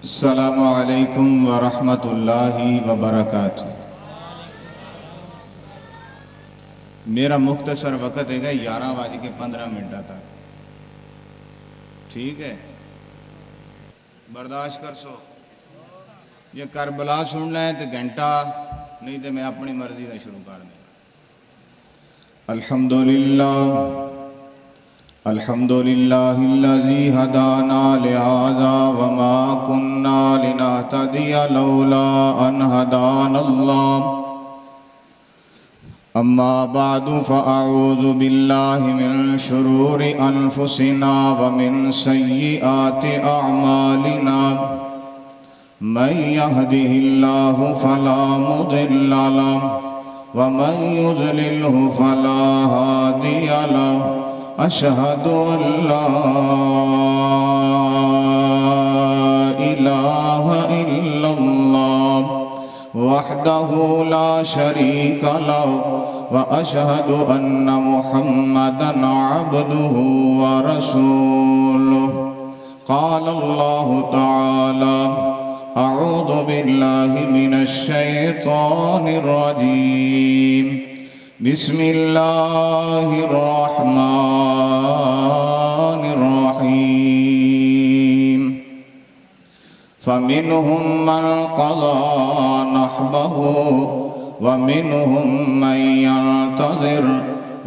السلام علیکم ورحمۃ اللہ وبرکاتہ۔ میرا مختصر وقت ہے 11:15 تک، ٹھیک ہے؟ برداشت کر سو، یہ کربلا سن لیں تو گھنٹہ، نہیں تو میں اپنی مرضی کا شروع کر دیں۔ الحمدللہ الذی ہدانا لہذا وما کننا لنہتدی لولا ان ہدانا اللہ، اما بعد فاعوذ باللہ من شرور انفسنا ومن سیئات اعمالنا، من یہدہ اللہ فلا مضل لہ ومن یضللہ فلا ہادی لہ، اشہد ان لا الہ الا اللہ وحدہ لا شریک لہ، واشہد ان محمدا عبدہ ورسولہ۔ قال اللہ تعالی: اعوذ باللہ من الشیطان الرجیم، بسم اللہ الرحمن الرحیم۔ فمنہم من قضى نحبہ ومنہم من ينتظر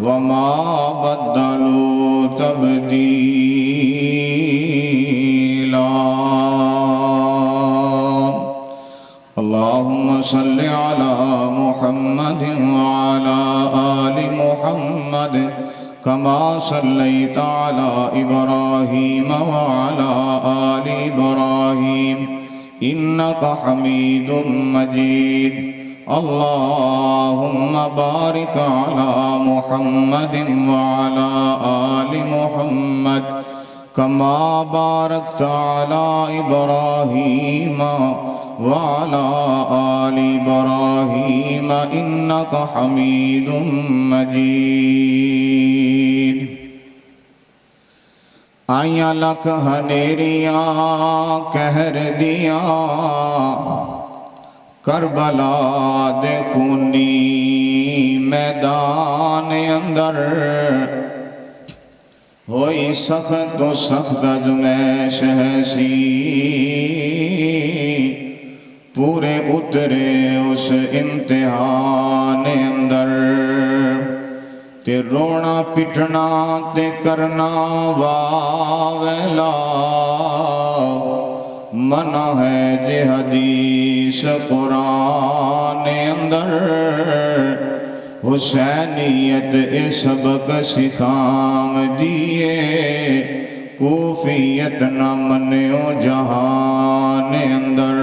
وما بدلوا تبدیلا۔ اللہم صل علی محمد وعلی آل محمد کما صلیت علی ابراہیم وعلی آل ابراہیم انکا حمید مجید۔ اللہم بارک علی محمد وعلی آل محمد کما بارکت علی ابراہیم وعلى آل إبراهيم إنك حميد مجيد۔ آئیاں لکھ ہنیریاں کہر دیا کربلا دے خونی میدان اندر، ہوئی سخت و سخت ازمیش ہے پورے اترے اس امتحان اندر، تے رونا پٹنا تے کرنا واویلا، منع ہے جے حدیث قرآن اندر، حسینیت اے سبق سکھام دیئے، کوفیت نہ منیو جہان اندر۔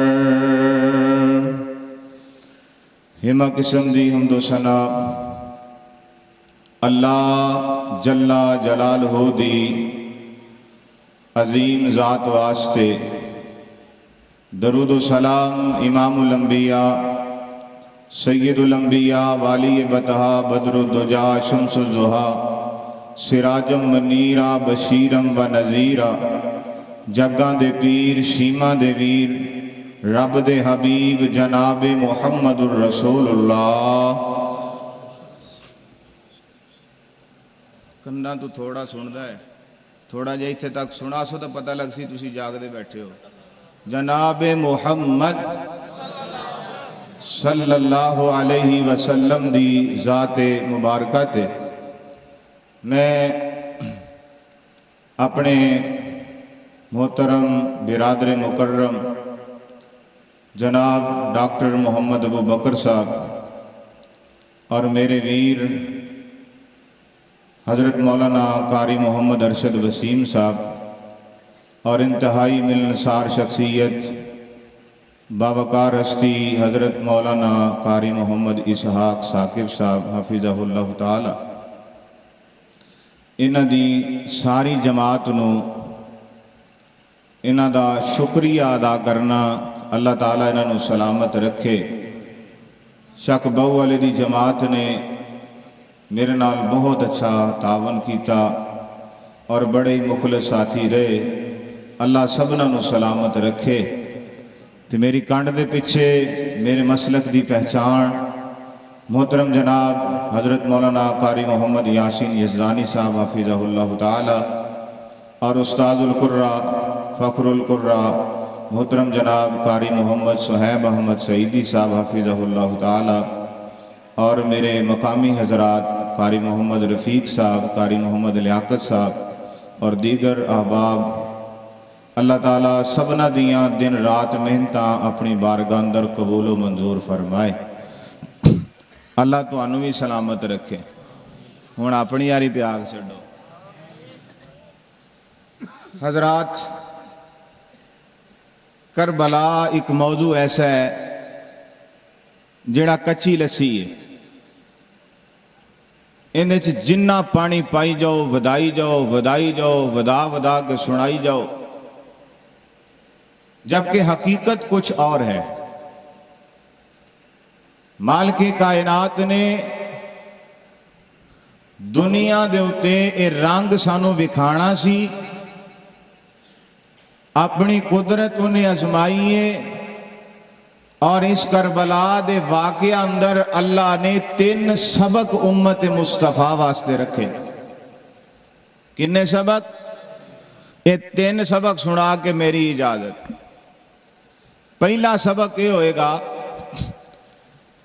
ہمہ قسم دی حمد و ثنا اللہ جل جلالہ دی عظیم ذات واسطے، درود و سلام امام الانبیاء سید الانبیاء والی بطہا بدر الدجا شمس الضحیٰ سراجم منیرہ بشیرم و نذیرہ، جگاں دے پیر شیمہ دے ویر رب دے حبیب جناب محمد الرسول اللہ۔ کناں تو تھوڑا سن رہا ہے، تھوڑا جا ایتھے تک سنا سو تو پتہ لگ سی تسی جاگ دے بیٹھے ہو۔ جناب محمد صلی اللہ علیہ وسلم دی ذات مبارکہ تے میں اپنے محترم برادر مکرم جناب ڈاکٹر محمد ابو بکر صاحب اور میرے ویر حضرت مولانا قاری محمد ارشد وسیم صاحب اور انتہائی ملنسار شخصیت باوقار ہستی حضرت مولانا قاری محمد اسحاق ثاقب صاحب حفظہ اللہ تعالی، انہاں دی ساری جماعت نو انہاں دا شکریہ ادا کرنا، اللہ تعالیٰ انہاں نو سلامت رکھے۔ شک بہو والے دی جماعت نے میرے نال بہت اچھا تعاون کیتا اور بڑے مخلص ساتھی رہے، اللہ سبنا نو سلامت رکھے۔ تو میری کانڈ دے پیچھے میرے مسلک دی پہچان محترم جناب حضرت مولانا قاری محمد یاسین یزدانی صاحب حفظہ اللہ تعالی اور استاد القرہ فخر القرہ محترم جناب قاری محمد صہیب احمد سعیدی صاحب حفظہ اللہ تعالی اور میرے مقامی حضرات قاری محمد رفیق صاحب، قاری محمد لیاقت صاحب اور دیگر احباب، اللہ تعالیٰ سبنا دیاں دن رات محنتاں اپنی بارگاہ اندر قبول و منظور فرمائے۔ اللہ تو انو بھی سلامت رکھے۔ ہون اپنی یاری تے آگ چھڑو۔ حضرات، کربلا ایک موضوع ایسا ہے جڑا کچی لسی ہے، انہیں جنہ پانی پائی جاؤ، ودائی جاؤ، ودائی جاؤ، ودا ودا کے سنائی جاؤ، جبکہ حقیقت کچھ اور ہے۔ مالک کائنات نے دنیا دے اتے اے رنگ سانو وکھانا سی، اپنی قدرت انہیں ازمائیے، اور اس کربلا دے واقعہ اندر اللہ نے 3 سبق امت مصطفیٰ واسطے رکھے۔ کنے سبق؟ یہ 3 سبق سنا کے میری اجازت۔ پہلا سبق یہ ہوئے گا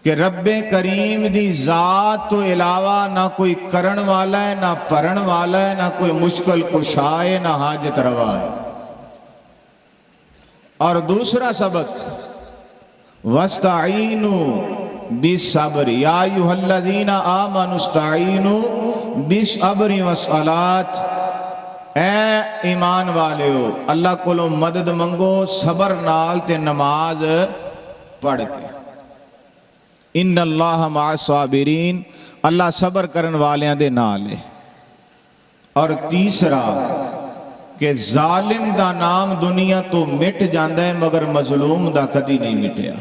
کہ رب کریم دی ذات تو علاوہ نہ کوئی کرن والا ہے، نہ پرن والا ہے، نہ کوئی مشکل کشا ہے، نہ حاجت روا ہے۔ اور دوسرا سبق وَاسْتَعِينُوا بِالصَّبْرِ یا ایُّہَا الَّذِينَ آمَنُوا اسْتَعِينُوا بِالصَّبْرِ وَالصَّلَاةِ، اے ایمان والے ہو اللہ کو مدد منگو صبر نال تے نماز پڑھ کے۔ ان اللہ مع الصابرین، اللہ صبر کرن والیاں دے نال ہے۔ اور تیسرا کہ ظالم دا نام دنیا تو مٹ جاندہ ہے مگر مظلوم دا کدی نہیں مٹیا۔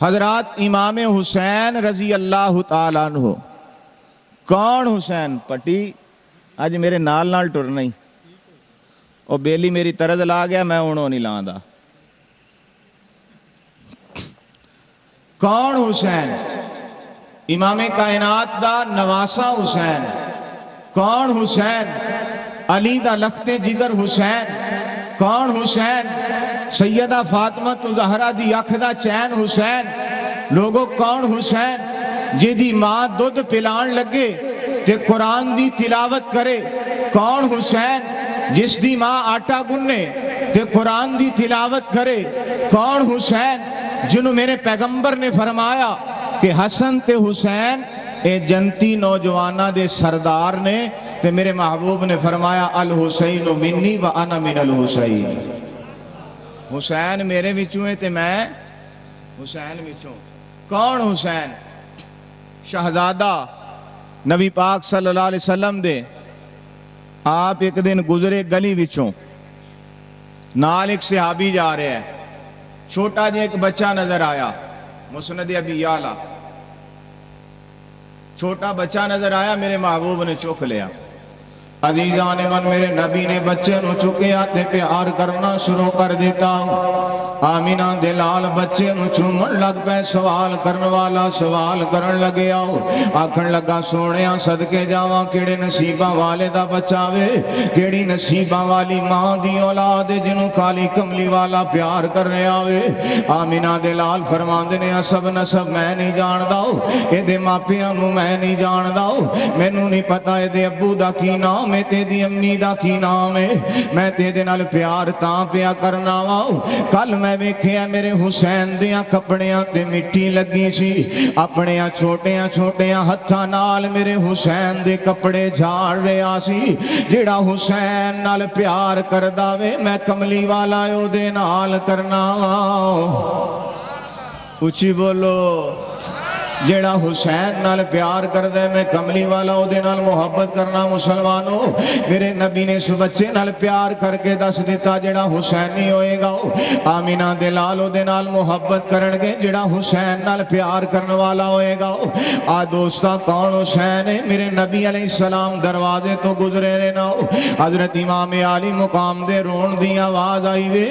حضرات، امام حسین رضی اللہ تعالیٰ عنہ، کون حسین؟ پٹی آج میرے نال ٹرنا ہی، اور بیلی میری طرز لا گیا، میں انہوں نہیں لاندا۔ کون حسین؟ امام کائنات دا نواسا حسین۔ کون حسین؟ علی دا لخت جگر حسین۔ کون حسین؟ سیدہ فاطمہ زہرا دی اکھ دا چین حسین۔ لوگوں، کون حسین؟ جی دی ماں دودھ پلان لگے تے قرآن دی تلاوت کرے۔ کون حسین؟ جس دی ماں آٹا گنے تے قرآن دی تلاوت کرے۔ کون حسین؟ جنہوں میرے پیغمبر نے فرمایا کہ حسن تے حسین اے جنتی نوجوانہ دے سردار نے، تے میرے محبوب نے فرمایا الحسین منی و انا من الحسین، حسین میرے وچوں ہے تے میں حسین وچوں۔ کون حسین؟ شہزادہ نبی پاک صلی اللہ علیہ وسلم دے، آپ ایک دن گزرے گلی وچوں، نال ایک صحابی جا رہے ہیں، چھوٹا جی ایک بچہ نظر آیا، مسند ابی یعلا، چھوٹا بچہ نظر آیا، میرے محبوب نے چک لیا۔ عزیزان من، میرے نبی نے بچے نو چکے آتے پیار کرنا شروع کر دیتا۔ آمینہ دلال بچے نو چومن لگ پہ، سوال کرن والا سوال کرن لگے آؤ، آکھن لگا سونیاں صدقے جاواں کیڑے نصیباں والے دا بچہ وے، کیڑی نصیباں والی ماں دی اولاد جنوں کالی کملی والا پیار کرنے آوے۔ آمینہ دلال فرماندے نے سب نسب میں نہیں جاندہ، اے دے ماپیاں نو میں نہیں جاندہ، مینوں نہیں پتا اے دے ابو دا کی نام، میں تیری امی دا کی نام ہے، میں تیرے نال پیار تاں پیا کرنا واؤ۔ کل میں ویکھیا میرے حسین دیاں کپڑیاں تے مٹی لگی سی، اپنیاں چھوٹیاں چھوٹیاں ہتھاں نال میرے حسین دے کپڑے جھاڑ رہا سی۔ جڑا حسین نال پیار کردا وے، میں کملی والا او دے نال کرنا واؤ۔ اچھی بولو، جیڑا حسین نال پیار کردہ میں کملی والا او دے نال محبت کرنا مسلمانوں میرے نبی نے اس بچے نال پیار کر کے دس دیتا جیڑا حسینی ہوئے گا آمینہ دے لال او دے نال محبت کرنگے جیڑا حسین نال پیار کرنے والا ہوئے گا دوستا کون حسین ہے میرے نبی علیہ السلام دروازے تو گزرے رہنا حضرت امام علی مقام دے رون دی آواز آئی وے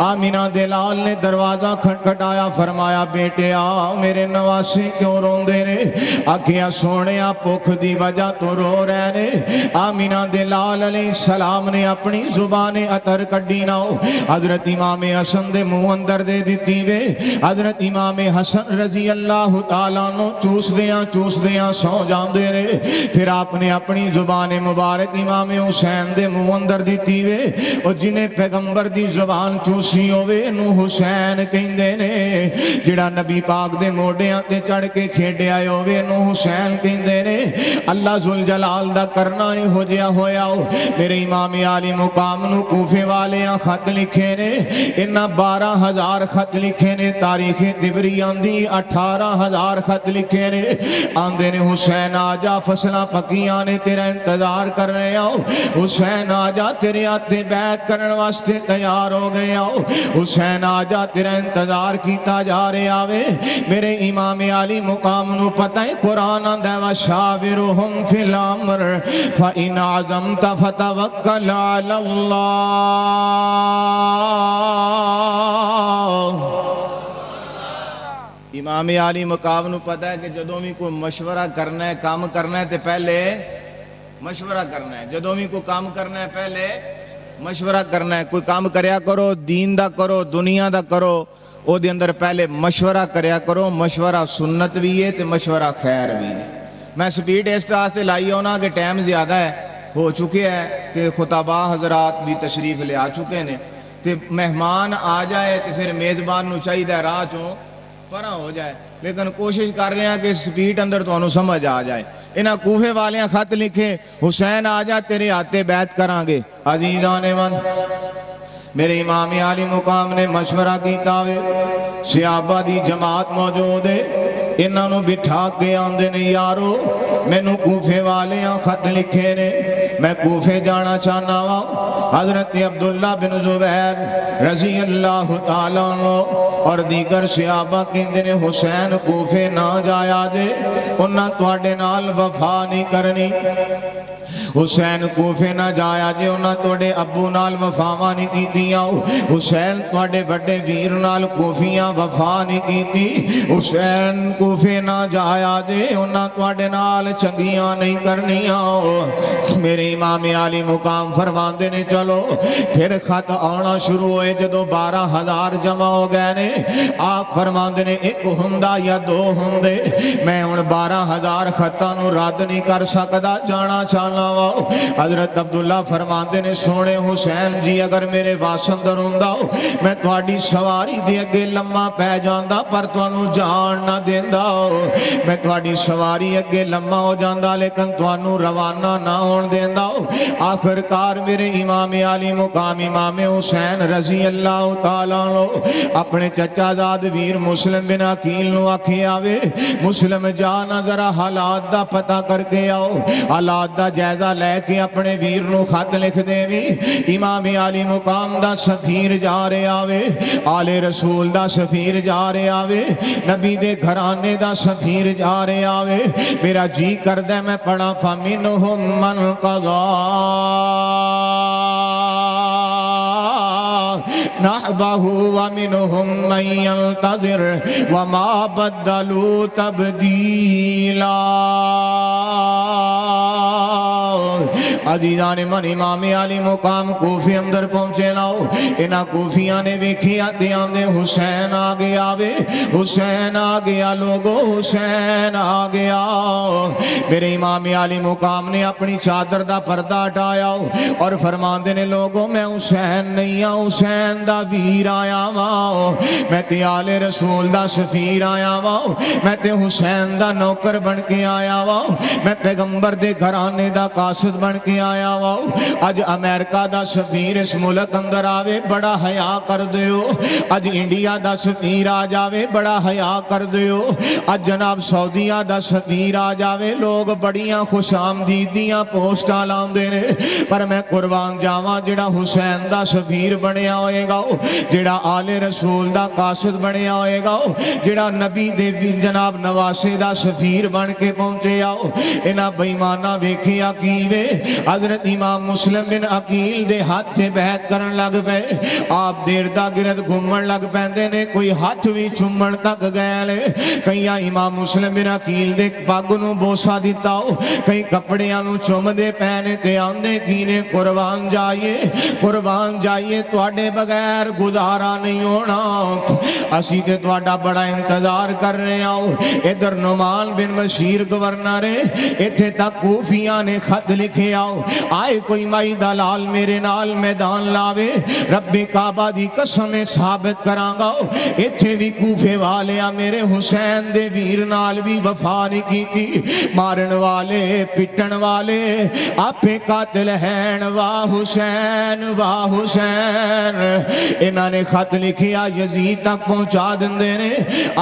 آمینہ دے لال نے دروازہ کھٹکھٹایا فرمایا بیٹے آ میرے نواسی کیوں رون دے نے آکھیا سونیا پوکھ دی وجہ تو رو رہنے آمینہ دے لال علیہ السلام نے اپنی زبان عطر کڈی نہ حضرت امام حسن دے منہ اندر دے دیتی وے حضرت امام حسن رضی اللہ تعالیٰ نو چوس دیاں سو جان دے رہے پھر آپ نے اپنی زبان مبارک امام حسین دے منہ اندر دیتی وے اور جنہیں پیغمبر دی زبان چوسی ہوئے نو حسین کہیں دے نے جڑا نبی پاک دے موڑیاں تے چڑھ کے کھیڑے آئے ہوئے نو حسین کہیں دے نے اللہ ذوالجلال دا کرنا ہی ہو جیا ہویا ہو میرے امام علی مقام نو کوفے والے خط لکھے نے انہا 12,000 خط لکھے نے تاریخ تبری آندھی 18,000 خط لکھے نے آندے نے حسین آجا فصلہ پکیاں نے تیرا انتظار کر رہے آؤ حسین آجا تیرے آتے بیعت کرن واسطے تیار ہو گئے آؤ حسین آجا تیرا انتظار کیتا جا رہے آوے میرے امام علی مقام نو پتہ ہے قرآن آندہ وَشَاوِرُهُمْ فِي الْأَمْرِ فَإِنْ عَزَمْتَ فَتَوَكَّلْ عَلَى اللَّهِ امام علی مقام نو پتہ ہے کہ جدوں بھی کوئی مشورہ کرنا ہے کام کرنا ہے تے پہلے مشورہ کرنا ہے جدوں بھی کوئی کام کرنا ہے پہلے مشورہ کرنا ہے کوئی کام کریا کرو دین دا کرو دنیا دا کرو او دے اندر پہلے مشورہ کریا کرو مشورہ سنت بھی ہے تے مشورہ خیر بھی ہے میں سپیڈ اس واسطے لائی ہونا کہ ٹائم زیادہ ہے ہو چکے ہے کہ خطبہ حضرات بھی تشریف لے آ چکے نے تے مہمان آ جائے تے پھر میزبان نو چاہیے راہ چوں پرا ہو جائے لیکن کوشش کر رہے ہیں کہ سپیڈ اندر تو انہوں سمجھ آ جائے انہاں کوفے والے خط لکھے حسین آجا تیرے آتے بیعت کرانگے عزیزان من میرے امام علی مقام نے مشورہ کیتا ہوئے صحابہ دی جماعت موجود ہے انہاں نو بٹھا کے آندے نے یارو میں نو کوفے والے خط لکھے نے میں کوفے جانا چاہنا ہوں حضرت عبداللہ بن زبیر رضی اللہ تعالیٰ عنہ اور دیگر صحابہ کہندے نے حسین کوفے نہ جایا جے انہاں تواڈے نال وفا نہیں کرنی حسین کوفے نہ جایا جے انہاں توڑے ابو نال وفاواں نہیں کیتیاں حسین توڑے بڑے ویر نال کوفیاں وفا نہیں کیتی حسین کوفے نہ جایا جے انہاں توڑے نال چنگیاں نہیں کرنیاں میرے امام علی مقام فرماندے نے چلو پھر خط آنا شروع ہوئے جدو 12,000 جمع ہو گئے نے آپ فرماندے نے ایک ہندہ یا 2 ہندے میں ان 12,000 خطہ نو رد نہیں کر سکتا جانا چاہنا حضرت عبداللہ فرماندے نے سونے حسین جی اگر میرے واسندر ہوندہ میں تواڈی سواری دے اگے لمحہ پہ جاندہ پر توانو جان نہ دیندہ میں تواڈی سواری اگے لمحہ ہو جاندہ لیکن توانو روانہ نہ ہون دیندہ آخر کار میرے امام علی مقام امام حسین رضی اللہ تعالیٰ اپنے چچا زاد ویر مسلم بن عقیل نو آکھے آوے مسلم جانا ذرا حالات دا پتہ کر کے آؤ حالات دا جائزہ لے کے اپنے ویر نو خط لکھ دے بھی امام علی مقام دا سفیر جا رہے آوے آل رسول دا سفیر جا رہے آوے نبی دے گھرانے دا سفیر جا رہے آوے میرا جی کر دے میں پڑھا فَمِنْهُمْ مَنْ قَضَى نَحْبَهُ وَمِنْهُمْ مَنْ يَنْتَظِرُ وَمَا بَدَّلُوا تَبْدِيلًا عزیزان من امام علی مقام کوفی اندر پہنچے لاؤ انہا کوفیاں نے ویکھی آتے آندے حسین آگے آوے حسین آگیا لوگو حسین آگیا میرے امام علی مقام نے اپنی چادر دا پردہ ہٹایا اور فرمان دینے لوگوں میں حسین نہیں ہوں حسین دا ویر آیا ہوں میں تے آل رسول دا سفیر آیا ہوں میں تے حسین دا نوکر بن کے آیا ہوں میں پیغمبر دے گھرانے دا قاصد بن کے کے آیا واؤ اج امریکہ دا سفیر اس ملک اندر آوے بڑا حیا کر دیو اج انڈیا دا سفیر آ جاوے بڑا حیا کر دیو اج جناب سعودیہ دا سفیر آ جاوے لوگ بڑیاں خوش آمدیدیاں پوسٹاں لاندے نے پر میں قربان جاواں جڑا حسین دا سفیر بنیا ہوئے گا جڑا آل رسول دا قاصد بنیا ہوئے گا جڑا نبی دے جناب نواسے دا سفیر بن کے پہنچے آؤ انہاں بیمانہ ویکھیا کیوے حضرت امام مسلم بن عقیل دے ہاتھ تے بیعت کرن لگ پے آپ دیر دا گرد گھومن لگ پیندے نے کوئی ہاتھ بھی چومن تک گئے لے کئی امام مسلم بن عقیل دے پگ نو بوسا دیتا ہو کئی کپڑیاں نو چوم دے پہنے تے آندے کینے قربان جائیے تواڈے بغیر گزارا نہیں ہونا اسی تے تواڈا بڑا انتظار کر رہے آؤ ادھر نعمان بن بشیر گورنر ایتھے تک کوفیاں نے خط لکھے آؤ آئے کوئی مائی دلال میرے نال میدان لاوے رب کعبہ دی قسم ثابت کرانگا ایتھے بھی کوفے والیا میرے حسین دے ویر نال بھی وفا نہیں کی تھی مارن والے پٹن والے آپے قاتل ہیں واہ حسین انہاں نے خط لکھیا یزید تک پہنچا دندے نے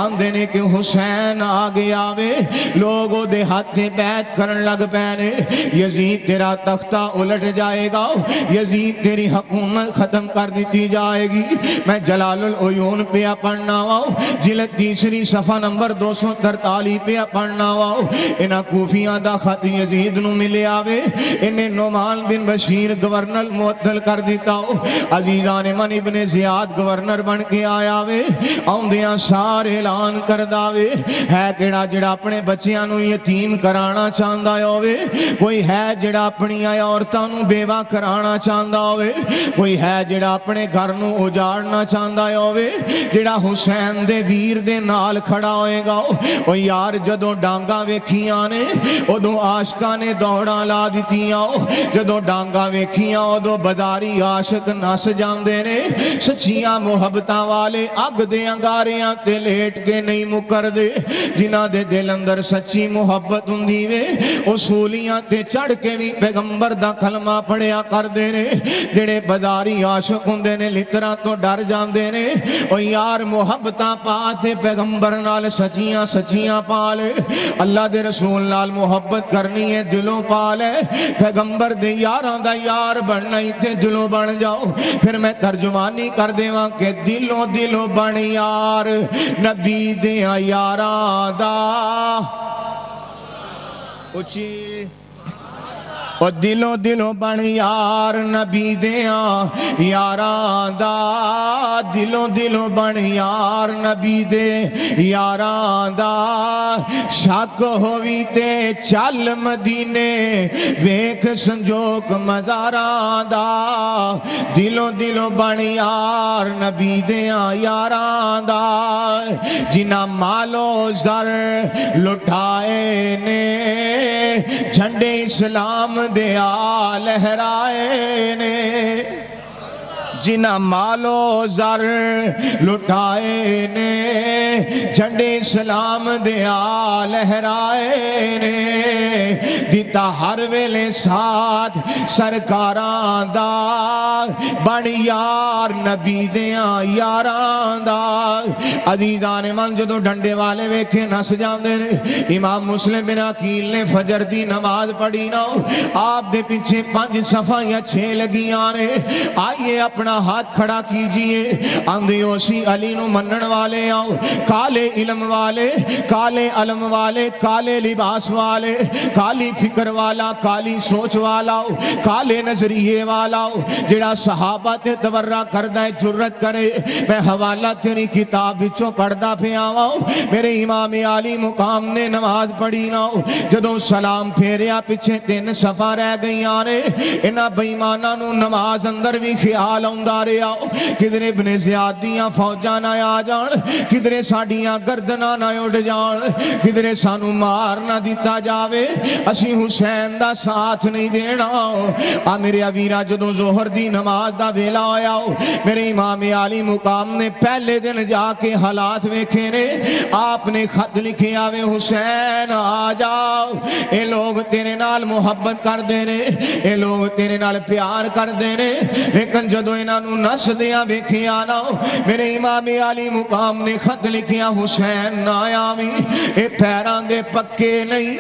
آندے نے کہ حسین آگے آوے لوگوں دے ہاتھ بیعت کرن لگ پینے یزید تیرا تختہ الٹ جائے گا یزید تیری حکومت ختم کر دیتی جائے گی میں جلال العیون پہ پڑھنا ہوں جلد تیسری صفحہ نمبر 243 پہ پڑھنا ہوں انہاں کوفیاں دا خط یزید نو ملے آوے انہیں نعمان بن بشیر گورنر معطل کر دیتا ہو عزیزان من ابن زیاد گورنر بن کے آیا وے آندیاں سارے اعلان کر داوے ہے کیڑا جڑا اپنے بچیاں نو یتیم کرانا چاہندا ہوئے کوئی ہے جڑا اپنی عورتاں نو بیوہ کرانا چاہندا ہوئے کوئی ہے جڑا اپنے گھر نو اجاڑنا چاہندا ہوئے جڑا حسین دے ویر دے نال کھڑا ہوئے گا او یار جدوں ڈانگاں ویکھیاں نے ادوں عاشقاں نے دوڑاں لا دتیاں جدوں ڈانگاں ویکھیاں ادوں بازاری عاشق نس جاندے نے سچیاں محبتاں والے اگ دے انگاریاں تے لیٹ کے نہیں مکر دے جنہاں دے دل اندر سچی محبت ہوندی وے اصولیاں تے چڑھ کے بھی پیغمبر دا کلمہ پڑھیا کر دے نے جڑے بازاری عاشق ہوندے نے لتراں تو ڈر جاندے نے او یار محبتاں پا تے پیغمبر نال سچیاں پا لے اللہ دے رسول نال محبت کرنی ہے دلوں پا لے پیغمبر دے یاراں دا یار بننا ہی تے دلوں بن جاؤ پھر میں ترجمانی کر دیواں کہ دلوں بن یار نبی دے یاراں دا اچھی او دلوں بن یار نبی دیاں یاراں دا دلوں بن یار نبی دے یاراں دا شک ہووی تے چل مدینے ویکھ سنجوک مزاراں دا دلوں بن یار نبی دیاں یاراں دا جنہ مالو زر لٹائے نے جھنڈے اسلام دیا لہرائے نے جنہ مالو زر لٹائے نے جھنڈے اسلام دیا لہرائے نے دیتا ہر ویلے ساتھ سرکاراں دا بن یار نبی دیاں یاراں دا عزیزان من جدو ڈنڈے والے ویکھے نس جاندے نے امام مسلم بن عقیل نے فجر دی نماز پڑھی نہ آپ دے پیچھے 5 صفحہ یا 6 لگیاں نے آئیے اپنا ہاتھ کھڑا کیجئے آندے اسی علی نو منن والے آؤ کالے علم والے کالے علم والے کالے لباس والے کالی فکر والا کالی سوچ والا کالے نظریے والا جڑا صحابہ تے تبرہ کردہ جرت کرے میں حوالہ تیری کتاب بچوں پڑھدا پہ آواؤں میرے امام عالی مقام نے نماز پڑھی نہ جدوں سلام پھیریا پچھے 3 صفحہ رہ گئی آنے انہا بیمانہ نو نماز اندر بھی خیال آؤں ہوندا رہیا کدھرے ابن زیاد دیاں فوجاں نہ آ جان کدھرے ساڈیاں گردناں نہ اڑ جان کدھرے سانو مار نہ دیتا جاوے اسی حسین دا ساتھ نہیں دینا آ میرے ویرا جدوں ظہر دی نماز دا ویلا ہویا میرے امام عالی مقام نے پہلے دن جا کے حالات ویکھے نے آپ نے خط لکھے آوے حسین آ جاؤ اے لوگ تیرے نال محبت کر دے نے اے لوگ تیرے نال پیار کر دے نے لیکن جدوں انہاں نوں نس دیاں ویکھیا نا میرے امام عالی مقام نے خط لکھیا حسین نہ آویں اے پیران دے پکے نہیں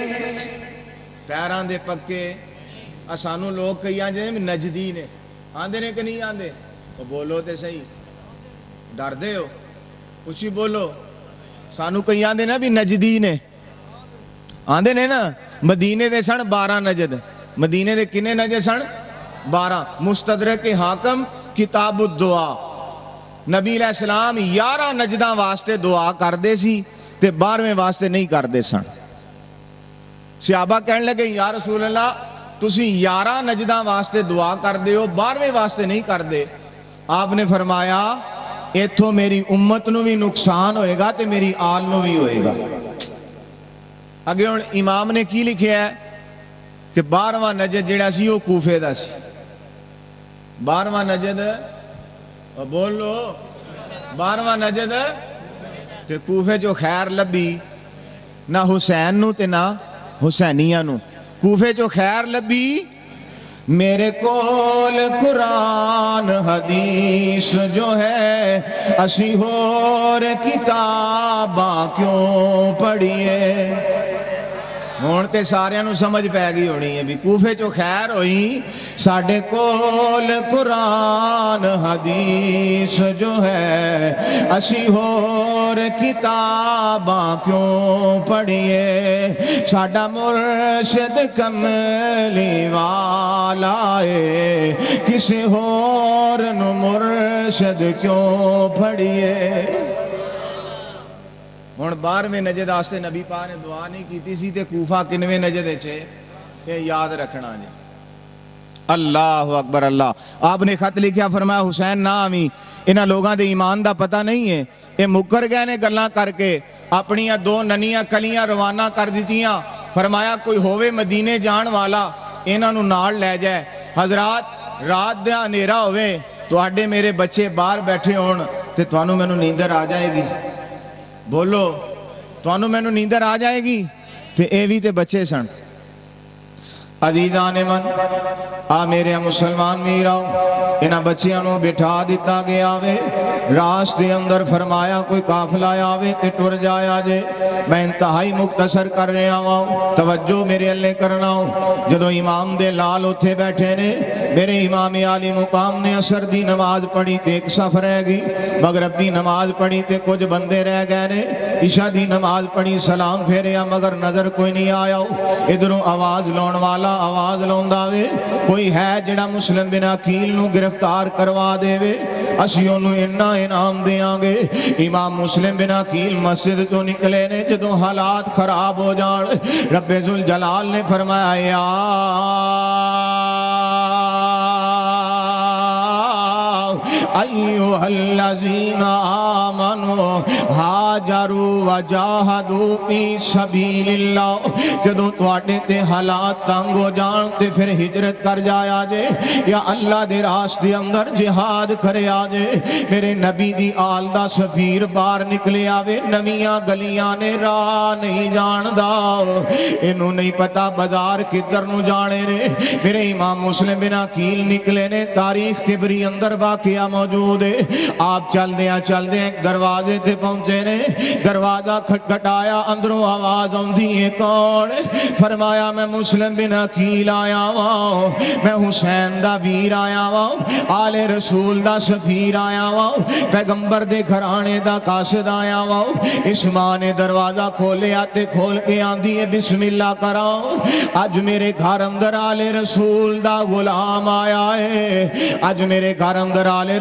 پیران دے پکے سانو لوگ کئی آندے نجدی نے آندے نے کہ نہیں آندے بولو تے صحیح ڈر دے ہو اچھی بولو سانو کئی آندے نا بھی نجدی نے آندے نے نا مدینے دے سن 12 نجد مدینے دے کنے نجد سن 12 مستدرک حاکم کتاب الدعا نبی علیہ السلام 11 نجدہ واسطے دعا کر دے سی تے 12ویں واسطے نہیں کر دے سن صحابہ کہنے لگے یا رسول اللہ تسی 11 نجدہ واسطے دعا کر دے ہو 12ویں واسطے نہیں کر دے آپ نے فرمایا ایتھوں میری امت نو بھی نقصان ہوئے گا تے میری آل نو بھی ہوئے گا اگے ہن امام نے کی لکھیا ہے کہ 12واں نجد جڑا سی وہ کوفے دا سی 12واں نجد بولو 12واں نجد تے کوفے جو خیر لبی نہ حسین نو تے نہ حسینیہ نو کوفے جو خیر لبی میرے کول قرآن حدیث جو ہے اسی ہور کتاباں کیوں پڑھیے ہون تے سارے نو سمجھ پہ گئی ہونی ہے بھی کوفے جو خیر ہوئی ساڑھے کول قرآن حدیث جو ہے اسی ہور کتاباں کیوں پڑھیے ساڑھا مرشد کملی والا ہے کسی ہور نو مرشد کیوں پڑھیے ہن 12ویں نجد آستے نبی پاک نے دعا نہیں کیتی سی تے کوفہ کنویں نجد چھے یہ یاد رکھنا جی اللہ اکبر اللہ آپ نے خط لکھیا فرمایا حسین نہ آویں انہاں لوگاں دے ایمان دا پتہ نہیں ہے یہ مکر گئے نے گلاں کر کے اپنی 2 ننیاں کلیاں روانہ کر دیتیاں فرمایا کوئی ہووے مدینے جان والا انہاں نوں نال لے جائے حضرات رات دا اندھیرا ہوئے تو آڈے میرے بچے باہر بیٹھے ہون تے توانوں مینوں نیندر آ جائے گی بولو توانوں مینوں نیندر آ جائے گی تے اے وی تے بچے سن عزیزان من آ میرے مسلمان میراؤ انہاں بچیاں نو بٹھا دیتا گیا وے راستے اندر فرمایا کوئی قافلہ آوے تے ٹر جایا جے میں انتہائی مختصر کر رہا ہوں توجہ میرے اللہ کرنا ہوں جدو امام دے لال اتھے بیٹھے نے میرے امام عالی مقام نے عصر دی نماز پڑھی تے ایک صف رہ گئی مغرب دی نماز پڑھی تے کچھ بندے رہ گئے نے عشاء دی نماز پڑھی سلام پھیریا مگر نظر کوئی نہیں آیا ادھروں آواز لون والا آواز لوندا وے کوئی ہے جڑا مسلم بن عقیل نو گرفتار کروا دے وے اسی انہوں انہا انعام دیاں گے امام مسلم بن عقیل مسجد تو نکلے نے جدوں حالات خراب ہو جان رب ذوالجلال نے فرمایا یا ایوہ الذین آمنوا ہاجروا وجاہدوا فی سبیل اللہ جدوں تواڈے تے حالات تنگ ہو جان تے پھر ہجرت کر جایا جے یا اللہ دے راستے اندر جہاد کرے آجے میرے نبی دی آل دا سفیر باہر نکلے آوے نویاں گلیاں نے راہ نہیں جان دا انہوں نہیں پتا بازار کدھر نو جانے نے میرے امام مسلم بن عقیل نکلے نے تاریخ تبری اندر واقعہ موجود ہے آپ چل دیا ایک دروازے تے پہنچے نے دروازہ کھٹکھٹایا اندروں آواز آندھی ہے کون فرمایا میں مسلم بن عقیل آیا ہوں میں حسین دا ویر آیا ہوں آل رسول دا سفیر آیا ہوں پیغمبر دے گھرانے دا قاصد آیا ہوں اس ماں نے دروازہ کھولے آتے کھول کے آندھی ہے بسم اللہ کراؤں آج میرے گھر اندر آل رسول دا غلام آیا ہے آج میرے گھر اندر آل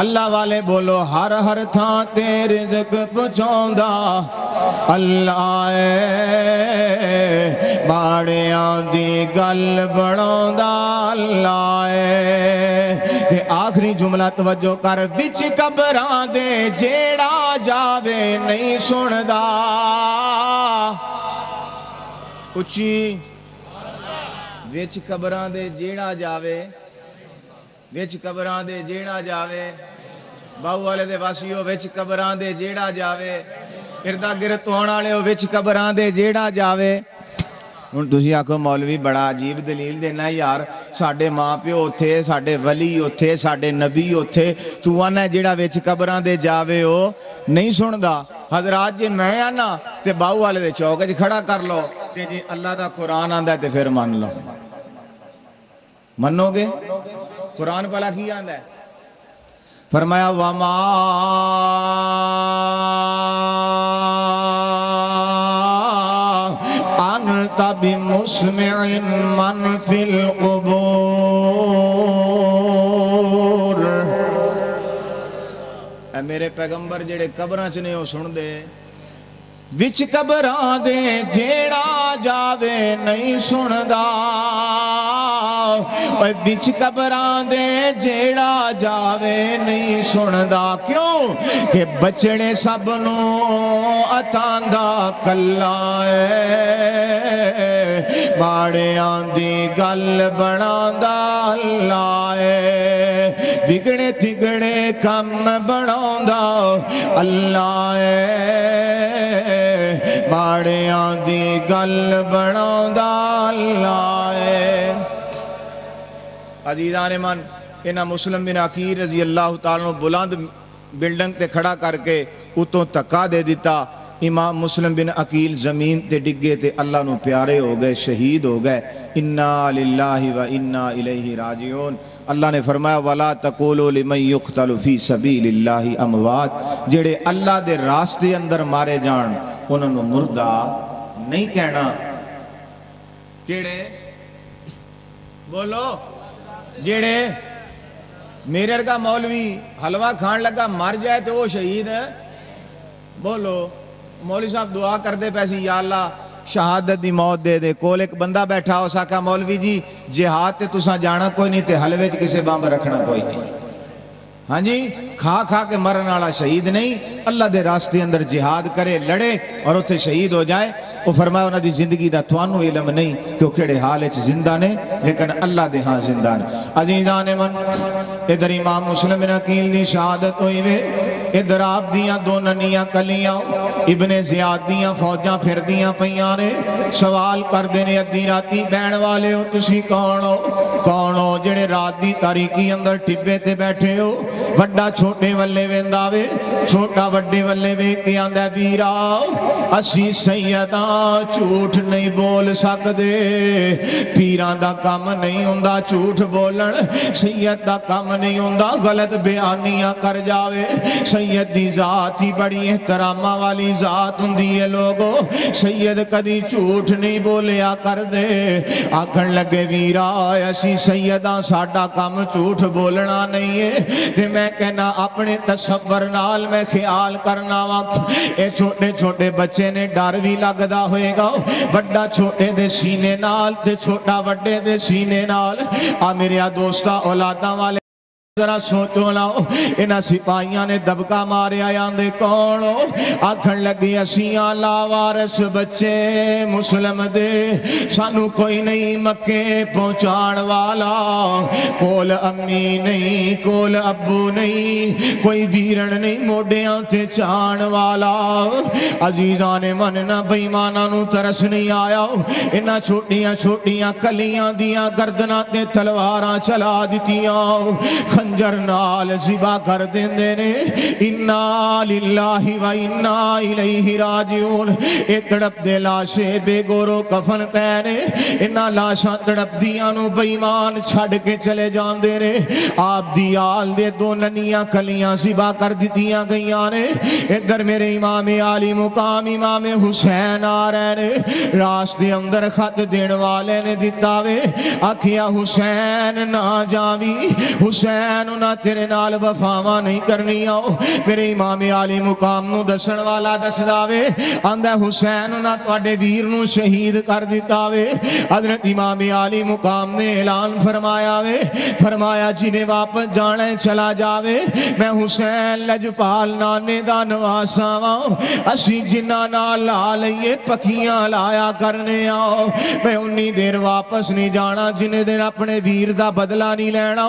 اللہ والے بولو ہر ہر تھان تے رزق پہنچاوندا اللہ ہے ماڑیاں دی گل بناوندا اللہ ہے تے آخری جملہ توجہ کر وچ قبراں دے جیڑا جاوے نہیں سندا اچھی وچ قبراں دے جیڑا جاوے وچ قبراں دے جیڑا جاوے باہو والے دے واسیو وچ قبراں دے جیڑا جاوے اردا گرد ہونے والے وچ قبراں دے جیڑا جاوے ہن تسی آکھو مولوی بڑا عجیب دلیل دینا یار ساڈے ماں پیو اوتھے ساڈے ولی اوتھے ساڈے نبی اوتھے تو آنا جیڑا وچ قبراں دے جاوے او نہیں سندا حضرات جی میں آنا تے باہو والے دے چوک وچ کھڑا کر لو تے جی اللہ دا قرآن آندا ہے تے پھر مان لو منو گے قرآن پہلا کی آندا ہے فرمایا وما انت بمسمع من فی القبور اے میرے پیغمبر جڑے قبراں چ نے او سن دے وچ قبراں دے جیڑا جاوے نہیں سندا وچ قبراں دے جیڑا جاوے نہیں سندا کیوں کہ بچڑے سب نو اتاندا کلا ہے ماڑیاں دی گل بناوندا اللہ ہے بگڑے تگڑے کم بناوندا اللہ ہے ماڑیاں دی گل بناوندا اللہ ہے عزیزان من انہاں مسلم بن عقیل رضی اللہ تعالیٰ عنہ بلند بلڈنگ تے کھڑا کر کے اتوں تکا دے دیتا امام مسلم بن عقیل زمین تے ڈگے تے اللہ نو پیارے ہو گئے شہید ہو گئے انا للہ و انا الیہ راجعون اللہ نے فرمایا وَلَا تَقُولُوا لِمَنْ يُقْتَلُ فِي سَبِيلِ اللَّهِ اموات جڑے اللہ دے راستے اندر مارے جان انہوں نے مردہ نہیں کہنا کیڑے بولو جڑے میرے کا مولوی حلوہ کھان لگا مر جائے تو وہ شہید ہے بولو مولوی صاحب دعا کر دے پیسی یا اللہ شہادت دی موت دے دے کول ایک بندہ بیٹھا ہو ساکا مولوی جی جہاد تے تساں جانا کوئی نہیں تے حلوے چ کسے بامب رکھنا کوئی نہیں ہاں جی کھا کھا کے مرن والا شہید نہیں اللہ دے راستے اندر جہاد کرے لڑے اور اتھے شہید ہو جائے وہ فرمایا انہاں دی زندگی دا توانو علم نہیں کہ وہ کیڑے حال وچ زندہ نے لیکن اللہ دے ہاں زندہ نے عزیزان من ادھر امام مسلم بن عقیل دی شہادت ہوئی وے ادھر آپ دیاں دو ننیاں کلیاں ابن زیاد دیاں فوجاں پھر دیاں پیاں نے سوال کر دینے ادھی راتی بین والے ہو تسی کون ہو جڑے رات دی تاریکی اندر ٹبے تے بیٹھے ہو وڈا چھوٹے والے وینداوے چھوٹا وڈے والے وے کے آندہ بیرا اسی سیداں جھوٹ نہیں بول سکدے پیران دا کام نہیں ہوندا جھوٹ بولن سید دا کام نہیں ہوندا غلط بیانیاں کر جاوے سید دی ذات ہی بڑی احترامہ والی ذات ہوندی ہے لوگو سید کدی جھوٹ نہیں بولیا کر دے آکھن لگے ویرا اسی سیداں ساڈا کام جھوٹ بولنا نہیں ہے تے میں کہنا اپنے تصور نال میں خیال کرنا وقت اے چھوٹے چھوٹے بچے نے ڈر بھی لگدا ہوئے گا وڈا چھوٹے دے سینے نال تے چھوٹا وڈے دے سینے نال میرے دوستا اولاداں والے ذرا سوچو لاؤ انہاں سپاہیاں نے دبکا مارے آیاں دے کونو آکھن لگی اسیاں لاوارس بچے مسلم دے سانو کوئی نہیں مکے پہنچان والا کول امی نہیں کول ابو نہیں کوئی بیرن نہیں موڈیاں تے چان والا عزیزان من نہ بیمانہ نو ترس نہیں آیا انہاں چھوٹیاں چھوٹیاں کلیاں دیاں گردنہ تے تلواراں چلا دیتیاں خنجر نال زبا کر دیں دینے انا للہ و انا الیہ راجعون اے تڑپ دے لاشے بے گورو کفن پہنے انا لاشاں تڑپ دیانو بیمان چھڑ کے چلے جان دے رہے آپ دیال دے دو ننیاں کلیاں زبا کر دیتیاں گئیاں نے ادھر میرے امام عالی مقام امام حسین آ رہے نے راستے اندر خط دین والے نے دیتاوے آکھیا حسین نہ جاوی حسین حسین انہاں تیرے نال وفاواں نہیں کرنیاں. میرے امام عالی مقام نو دسن والا دسدا وے آندا حسین انہاں تواڈے ویر نو شہید کر دتا وے. حضرت امام عالی مقام نے اعلان فرمایا وے, فرمایا جنہیں واپس جانا چلا جاوے, میں حسین لجپال نانے دا نواسا واں, اسی جنہ نال لا لئیے پکیاں لایا کرنے آؤ. میں انی دیر واپس نہیں جانا جنہیں دیر اپنے ویر دا بدلہ نہیں لینا,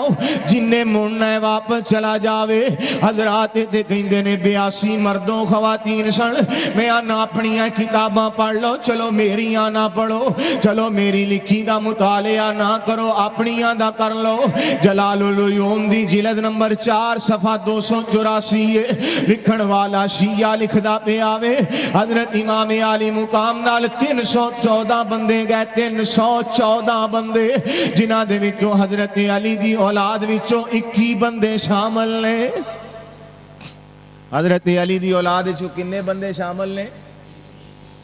جنہیں مڑنا ہے واپس چلا جاوے. حضرات تے کہندے نے 82 مردوں خواتین سن, میں آنا اپنی کتاباں پڑھ لو, چلو میری آنا پڑھو, چلو میری لکھی دا مطالعہ نہ کرو, اپنی دا کر لو. جلال العیون دی جلد نمبر 4 صفحہ 284 لکھن والا شیعہ لکھدا پہ آوے, حضرت امام عالی مقام نال 314 بندے گئے, 314 بندے, جنہ دے وچوں حضرت علی دی اولاد وچوں 21 بندے شامل نے. حضرت علی دی اولاد وچوں کنے بندے شامل نے؟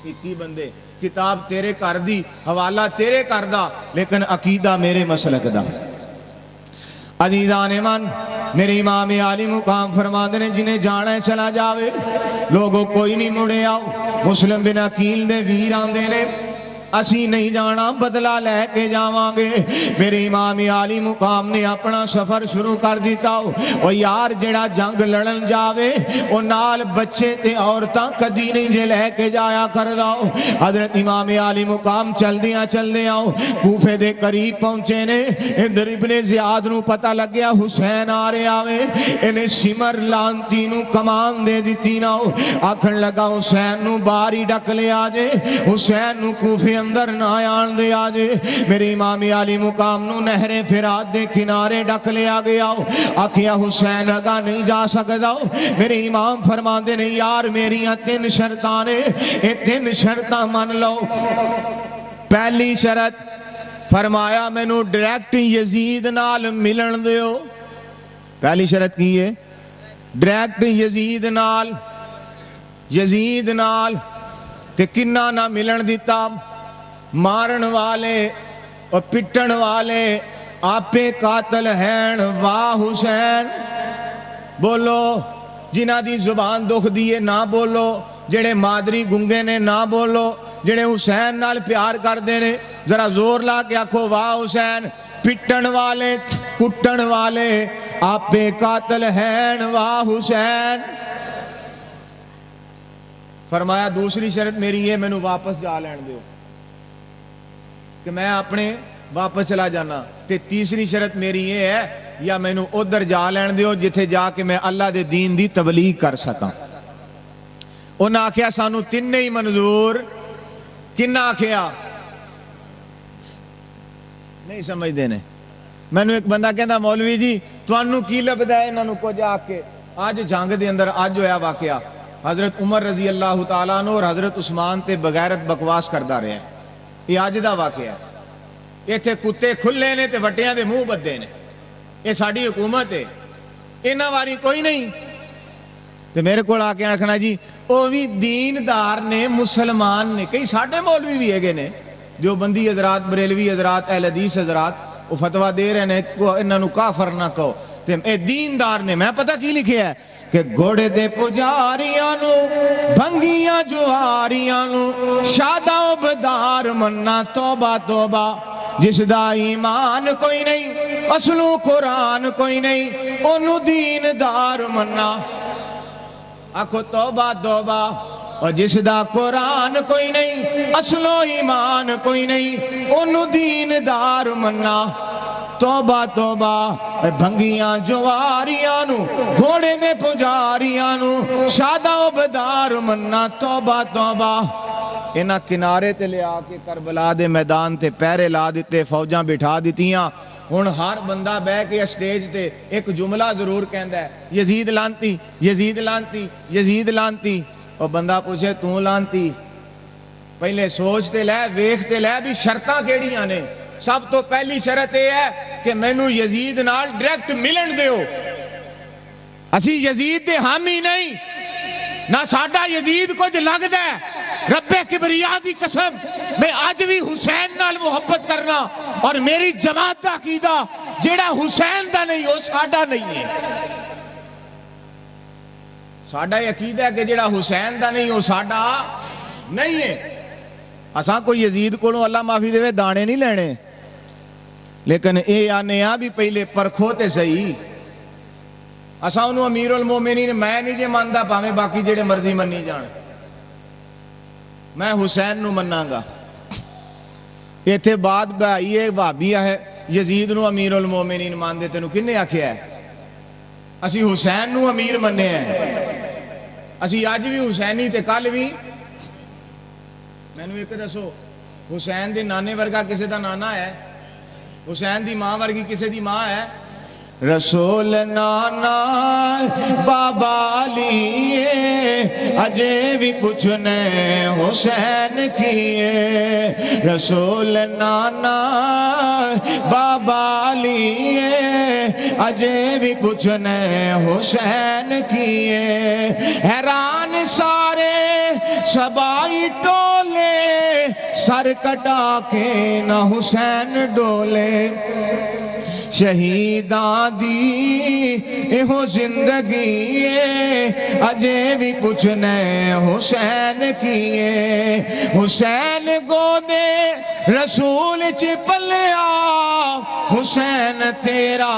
21 بندے. کتاب تیرے کر دی, حوالہ تیرے کر دا, لیکن عقیدہ میرے مسلک دا. عزیزان من, میرے امام عالی مقام فرماندے نے جنہیں جانا ہے چلا جاوے, لوگوں کوئی نہیں مڑے آؤ. مسلم بن عقیل دے ویر آندے نے اسی نہیں جانا, بدلہ لے کے جاواں گے. میرے امام عالی مقام نے اپنا سفر شروع کر دیتا. او یار جڑا جنگ لڑن جاوے او نال بچے تے عورتاں کدی نہیں جے لے کے جایا کر داؤ. حضرت امام عالی مقام چل دیاں کوفے دے قریب پہنچے نے. ادھر ابن زیاد نو پتہ لگ گیا حسین آ رہے آوے, انہیں سمر لانتی نو کمان دے دیتی نا, آکھن لگا حسین نو باری ڈک لے آجے, حسین نو کوفے اندر نہ آن دے آجے. میری امام عالی مقام نو نہر فرات دے کنارے ڈک لیا گیا, آکھیا حسین اگا نہیں جا سکتا. میرے امام فرماندے نہیں یار میریاں 3 شرطانے, اے 3 شرطاں من لو. پہلی شرط فرمایا مینوں ڈائریکٹ یزید نال ملن دیو. پہلی شرط کی ہے ڈائریکٹ یزید نال تے کنہ نہ ملن دیتا. مارن والے اور پٹن والے آپے قاتل ہیں واہ حسین. بولو جنہ دی زبان دکھ دیئے نہ بولو, جڑے مادری گنگے نے نہ بولو, جڑے حسین نال پیار کر دینے ذرا زور لا کے آکھو واہ حسین. پٹن والے کٹن والے آپے قاتل ہیں واہ حسین. فرمایا دوسری شرط میری ہے مینوں واپس جا لین دیو کہ میں اپنے واپس چلا جانا. تے تیسری شرط میری یہ ہے یا مینوں ادھر جا لین دیو جتھے جا کے میں اللہ دے دین دی تبلیغ کر سکاں. انہاں آکھیا سانو 3 ہی منظور. کنہ آکھیا نہیں سمجھ دینے. مینوں ایک بندہ کہندا مولوی جی تانوں کی لبدا ہے انہاں نوں کچھ آ کے. آج جنگ دے اندر آج ہویا واقعہ, حضرت عمر رضی اللہ تعالیٰ عنہ اور حضرت عثمان تے بغیرت بکواس کردا رہے ہیں. یہ آج دا واقعہ ہے. یہ تھے کتے کھلے نے تے وٹیاں دے منہ بدے نے. یہ ساڑی حکومت ہے, انہاں واری کوئی نہیں. تے میرے کو آ کے آکھنا جی وہ بھی دیندار نے, مسلمان نے. کئی ساڑھے مولوی بھی ہے نے جو بندی حضرات, بریلوی حضرات, اہل حدیث حضرات وہ فتوہ دے رہے ہیں انہاں نوں کافر نہ کہو. تے اے دیندار نے. میں پتہ کی لکھیا ہے کہ گھوڑے دے پجاریاں نو بھنگیاں جواریاں نو شادہ و بدار مننا توبہ توبہ. جس دا ایمان کوئی نہیں اصلوں قرآن کوئی نہیں انہوں دیندار مننا. آکھو توبہ توبہ. اور جس دا قرآن کوئی نہیں اصلوں ایمان کوئی نہیں انہوں دیندار مننا. توبہ توبہ. بھنگیاں جواریاں نو گھوڑے دے پجاریاں نو شادہ و بدار مننا توبہ توبہ. انہاں کنارے تے لے آ کے کربلا دے میدان تے پیرے لا دیتے, فوجاں بٹھا دیتیاں. ہن ہر بندہ بہ کے اسٹیج تے ایک جملہ ضرور کہندا ہے یزید لانتی یزید لانتی یزید لانتی. اور بندہ پوچھے توں لانتی, پہلے سوچ تے لے ویکھ تے لے بھی شرطاں کیڑیاں نے. سب تو پہلی شرط یہ ہے کہ مینوں یزید نال ڈائریکٹ ملن دیو. اسی یزید دے حامی نہیں, نہ ساڈا یزید کچھ لگدا ہے. رب کبریا دی قسم میں آج بھی حسین نال محبت کرنا, اور میری جماعت دا عقیدہ جیڑا حسین دا نہیں ہو ساڈا نہیں ہے. ساڈا یہ عقیدہ ہے کہ جیڑا حسین دا نہیں ہو ساڈا نہیں ہے. اساں کوئی یزید کو اللہ معافی دے دانے نہیں لینے، لیکن اے آنے بھی پہلے پرکھو تے صحیح. اساں انہوں امیر المومنین میں نہیں جے ماندا پاویں باقی جڑے مرضی منی جان، میں حسین نو مناں گا. ایتھے بات بھائی ہے وہابیا ہے یزید نو امیر المومنین مان دے، تینوں کنے آکھیا ہے؟ اسی حسین نو امیر مننے ہیں. اسی آج بھی حسینی تے کل بھی. میں نے ایک دسو حسین دے نانے ورگا کسے دا نانا ہے؟ حسین دی ماں ورگی کسے دی ماں ہے؟ رسول نانا بابا علی اجے بھی پوچھنے حسین کیے. رسول نانا بابا علی اجے بھی پوچھنے حسین کیے. حیران سارے سبائی ٹولے سر کٹا کے نہ حسین ڈولے. شہیداں دی ایہو زندگی اجے بھی پوچھنے حسین کیے. حسین گودے رسول چپلیا حسین تیرا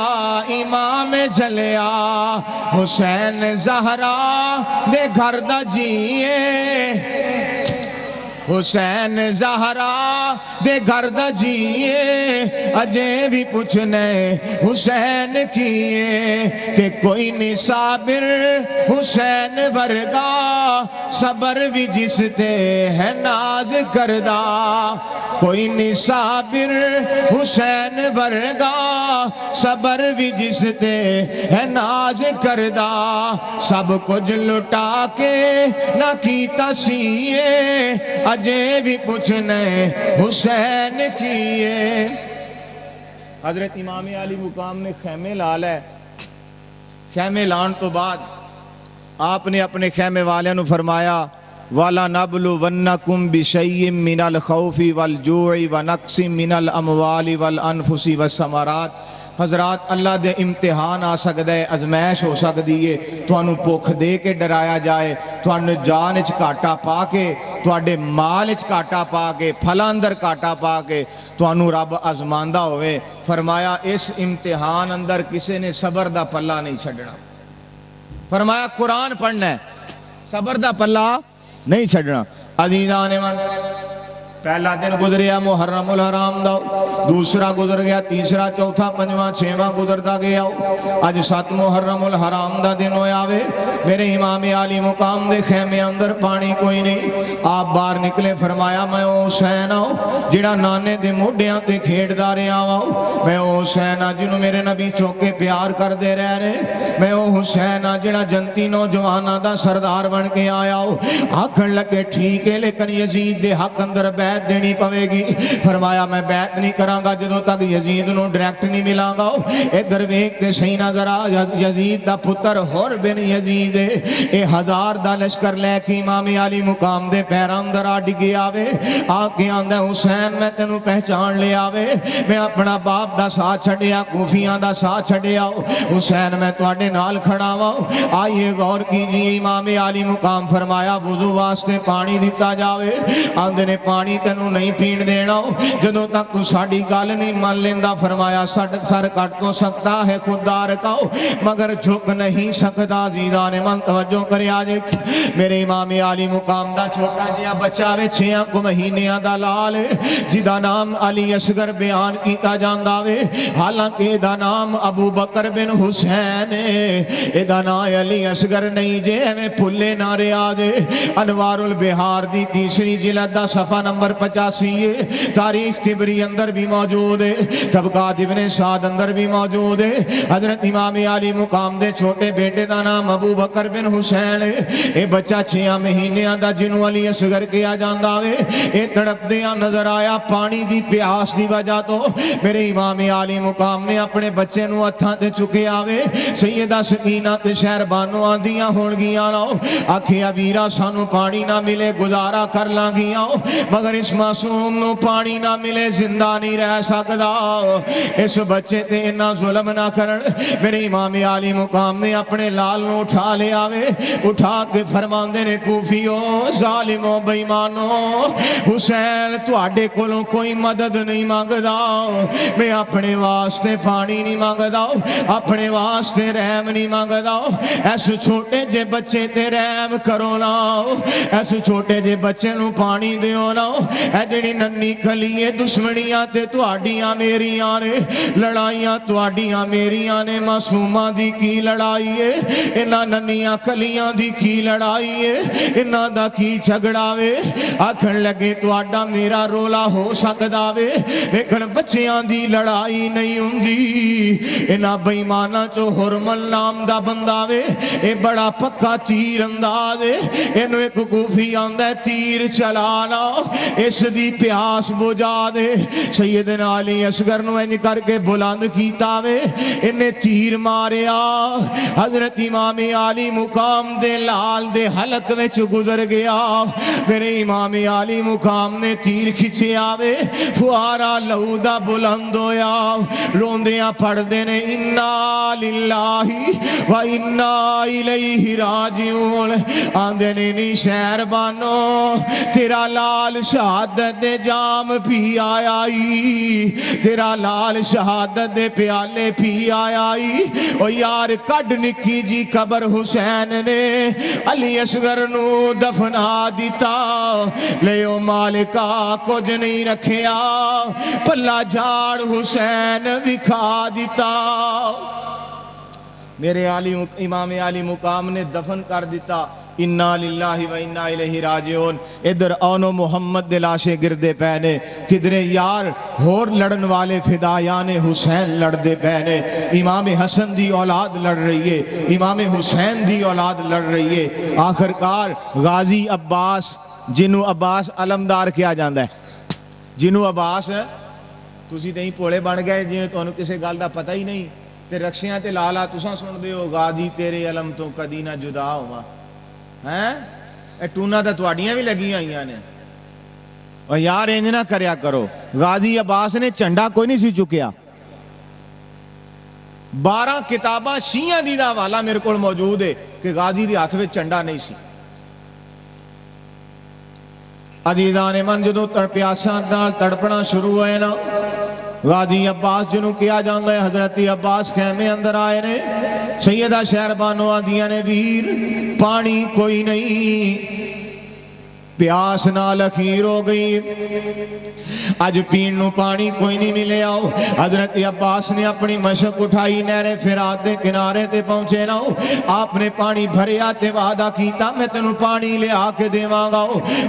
امام جلیا. حسین زہرا دے گھر دا جیے حسین زہرا دے گھر دا جیے اجے بھی پوچھنے حسین کیے. کہ کوئی نہیں صابر حسین ورگا صبر بھی جس تے ہے ناز کردہ. کوئی نہیں صابر حسین ورگا صبر بھی جس تے ہے ناز کردہ. سب کچھ لٹا کے نہ کیتا سیے اجے بھی پوچھنے حسین کیے. حضرت امام علی مقام نے خیمے لال ہے. خیمے لان تو بعد آپ نے اپنے خیمے والے نو فرمایا وَلَا نَبْلُوَنَّكُمْ بِشَيْءٍ مِّنَ الْخَوْفِ وَالْجُوعِ وَنَقْصٍ مِّنَ الْأَمْوَالِ وَالْأَنفُسِ وَالثَّمَرَاتِ. حضرات اللہ دے امتحان آ سکتا ہے، ازمائش ہو سکتی ہے. تھانوں بھوک دے کے ڈرایا جائے، تھانوں جان وچ گھاٹا پا کے، تھوڑے مال وچ گھاٹا پا کے، پھلاں اندر گھاٹا پا کے تھانوں رب آزماندا ہوئے. فرمایا اس امتحان اندر کسے نے صبر دا پلہ نہیں چھڈنا. فرمایا قرآن پڑھنا ہے، صبر دا پلہ نہیں چھڈنا. عزیزان من پہلا دن گزریا محرم الحرام دا، دوسرا گزر گیا، تیسرا، چوتھا، پنجواں، چھواں گزرتا گیا. اج 7 محرم الحرام دا دن ہویا وے. میرے امام علی مقام دے خیمے اندر پانی کوئی نہیں. آپ باہر نکلے. فرمایا میں او حسین آؤ جڑا نانے دے موڈیاں تے کھیڑدا رہیا واں. میں او حسین آ جنوں میرے نبی چوکے پیار کر دے رہے. میں او حسین آ جڑا جنتی نوجواناں دا سردار بن کے آیا ہو. آکھن لگے ٹھیک ہے لیکن یزید دے حق اندر بیعت دینی پوے گی. فرمایا میں بیعت نہیں کراں گا جدوں تک یزید نو ڈائریکٹ نہیں ملاں گا. ادھر ویکھ تے صحیح نظر آ یزید دا پتر حر بن یزید اے 1000 دا لشکر لے کے امام علی مقام دے پیراں اندر آ ڈگے آوے. آ کے آندا حسین میں تینوں پہچان لے آوے. میں اپنا باپ دا ساتھ چھڈیا، کوفیاں دا ساتھ چھڈیا. حسین میں تواڈے نال کھڑا واں. آئیے غور کیجیے. امام علی مقام فرمایا وضو واسطے پانی دتا جاوے. آندے نے پانی تینوں نہیں پین دینا جدوں تک تو ساڈی گل نہیں مان لیندا. فرمایا سر کٹ تو سکتا ہے خوددار کا مگر جھک نہیں سکتا. عزیزان من توجہ کریا جے. میرے امام علی مقام دا چھوٹا جہا بچہ وے 6 مہینیاں دا لال جدا نام علی اصغر بیان کیتا جاندا وے. حالانکہ دا نام ابو بکر بن حسین اے دا نام علی اصغر نہیں جے. ایویں پھلے نہ رہیا جے. انوار البہار دی 3 جلد دا صفحہ نمبر 85 ہے. تاریخ طبری اندر بھی موجود ہے. طبقات ابن سعد اندر بھی موجود ہے. حضرت امام علی مقام دے چھوٹے بیٹے دا نام ابو بکر بن حسین ہے. اے بچہ 6 مہینیاں دا جنوں علی اصغر کیا جاندا وے. اے تڑپ دیا نظر آیا پانی دی پیاس دی وجہ تو. میرے امام علی مقام نے اپنے بچے نو ہتھاں تے چکے آوے. سیدہ سکینہ تے شہربانو آندیاں ہون گیاں نو. آکھیا ویرا سانو پانی نہ ملے گزارا کر لاں گیاں مگر اس معصوم نو پانی نہ ملے زندہ نہیں رہ سکدا، اس بچے تے اتنا ظلم نہ کرن۔ میرے امام عالی مقام نے اپنے لال نو اٹھا لیا وے، اٹھا کے فرماندے نے کوفیو ظالمو بے ایمانو، حسین تواڈے کولوں کوئی مدد نہیں مانگدا، میں اپنے واسطے پانی نہیں مانگدا، اپنے واسطے رحم نہیں مانگدا، ایس چھوٹے جے بچے تے رحم کرو نا، ایس چھوٹے جے بچے نو پانی دیو نا، اے جڑی ننی کلیے دشمنیاں تے تواڈیاں میریاں نے، لڑائیاں تواڈیاں میریاں نے، معصوماں دی کی لڑائی ہے، انہاں ننیاں کلیاں دی کی لڑائی ہے، انہاں دا کی جھگڑا وے، آکھن لگے تواڈا میرا رولا ہو سکدا وے، لیکن بچیاں دی لڑائی نہیں ہوندی۔ انہاں بے ایماناں چو حرمل نام دا بندہ وے، اے بڑا پکا تیر انداز ہے، اینو ایک کوفی آندا ہے تیر چلانا، اس دی پیاس بجھا دے۔ سیدنا علی اصغر نو انج کر کے بلند کیتا وے، انہیں تیر ماریا، حضرت امام عالی مقام دے لال دے حلق وچ گزر گیا۔ میرے امام عالی مقام نے تیر کھچیا وے، فوارا لہو دا بلند ہویا، روندیاں پڑھدے نے انا للہ و انا الیہ راجعون، آندے نے نی شہر بانو تیرا لال شہادت دے جام پی آئی، تیرا لال شہادت دے پیالے پی آئی، او یار کڈ نکی جی قبر حسین نے علی اصغر نو دفنا دیتا، لیو مالکا کچھ نہیں رکھیا، پلا جھاڑ حسین وکھا دیتا۔ میرے امام عالی مقام نے دفن کر دیتا، انا للہ و انا الیہ راجعون۔ ادھر اونو محمد دے لاشے گردے پینے، کدھرے یار ہور لڑن والے فدایان حسین لڑدے پینے، امام حسن دی اولاد لڑ رہی ہے، امام حسین دی اولاد لڑ رہی ہے۔ آخرکار غازی عباس، جنوں عباس علمدار کیا جاندہ ہے، جنوں عباس تسی دہیں پوڑے بن گئے جنہیں تو انہوں کسے گال دا پتہ ہی نہیں، تے رکشیاں تے لالا تساں سن دے ہو غازی تیرے علم تو کدی نہ جدا ہوا، ہیں اے ٹونا تا تواڈیاں بھی لگی آئیاں نے، اور یار انج نہ کریا کرو۔ غازی عباس نے چنڈا کوئی نہیں سی چکیا، 12 کتاباں شیعہ دی دا حوالہ میرے کول موجود ہے کہ غازی دی ہاتھ وچ چنڈا نہیں سی۔ عزیزان من جدو پیاساں نال تڑپنا شروع ہوئے نا، غازی عباس جنوں کیا جاندا ہے حضرت عباس خیمے اندر آئے نے، سیدہ شہربانو آدیاں نے ویر پانی کوئی نہیں، پیاس نال اخیر ہو گئی، اج پین نو پانی کوئی نہیں ملے آؤ۔ حضرت عباس نے اپنی مشق اٹھائی، نہر فرات دے کنارے تے پہنچے نہ ہو، آپ نے پانی بھریا تے وعدہ کیتا میں تینوں پانی لے آ کے دیواں گا۔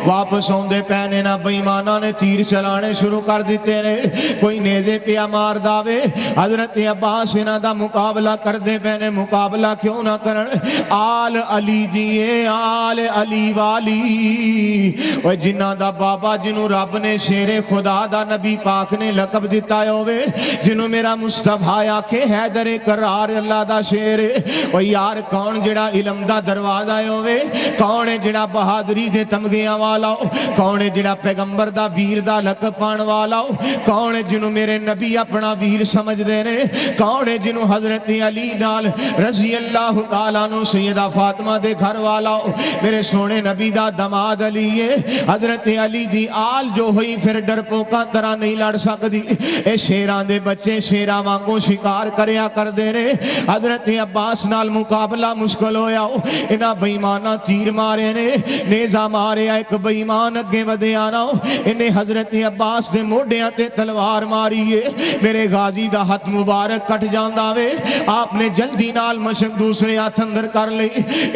واپس ہوندے پہنے نہ بے ایماناں نے تیر چلانے شروع کر دیتے نے، کوئی نیزے پیا مار داوے۔ حضرت عباس انہاں دا مقابلہ کر دے پہنے، مقابلہ کیوں نہ کرن، آل علی دیئے آل علی والی، اور جنہ دا بابا جنہوں رب نے شیر خدا دا نبی پاک نے لقب دیتا ہے ہوئے، جنہوں میرا مصطفیٰ آکے حیدر قرار اللہ دا شیر ہے، اور یار کون جڑا علم دا دروازہ ہے ہوئے، کون ہے جڑا بہادری دے تمغیاں والا ہو، کون ہے جڑا پیغمبر دا ویر دا لقب پان والا ہو، کون ہے جنہوں میرے نبی اپنا ویر سمجھ دینے، کون ہے جنہوں حضرت علی نال رضی اللہ تعالیٰ نو سیدہ فاطمہ دے گھر والا ہو، میرے سونے نبی دا دماد علی ہے۔ حضرت علی دی آل جو ہوئی پھر ڈرپوکاں طرح نہیں لڑ سکتی، اے شیران دے بچے شیران وانگوں شکار کریا کر دے رہے۔ حضرت عباس نال مقابلہ مشکل ہویا ہو، انہاں بیمانہ تیر مارے نے، نیزہ مارے ایک بیمان اگے ودے آنا ہو، انہیں حضرت عباس دے موڈیاں تے تلوار ماری ہے، میرے غازی دا ہاتھ مبارک کٹ جاندہ وے، آپ نے جلدی نال مشک دوسرے ہاتھ اندر کر لئی،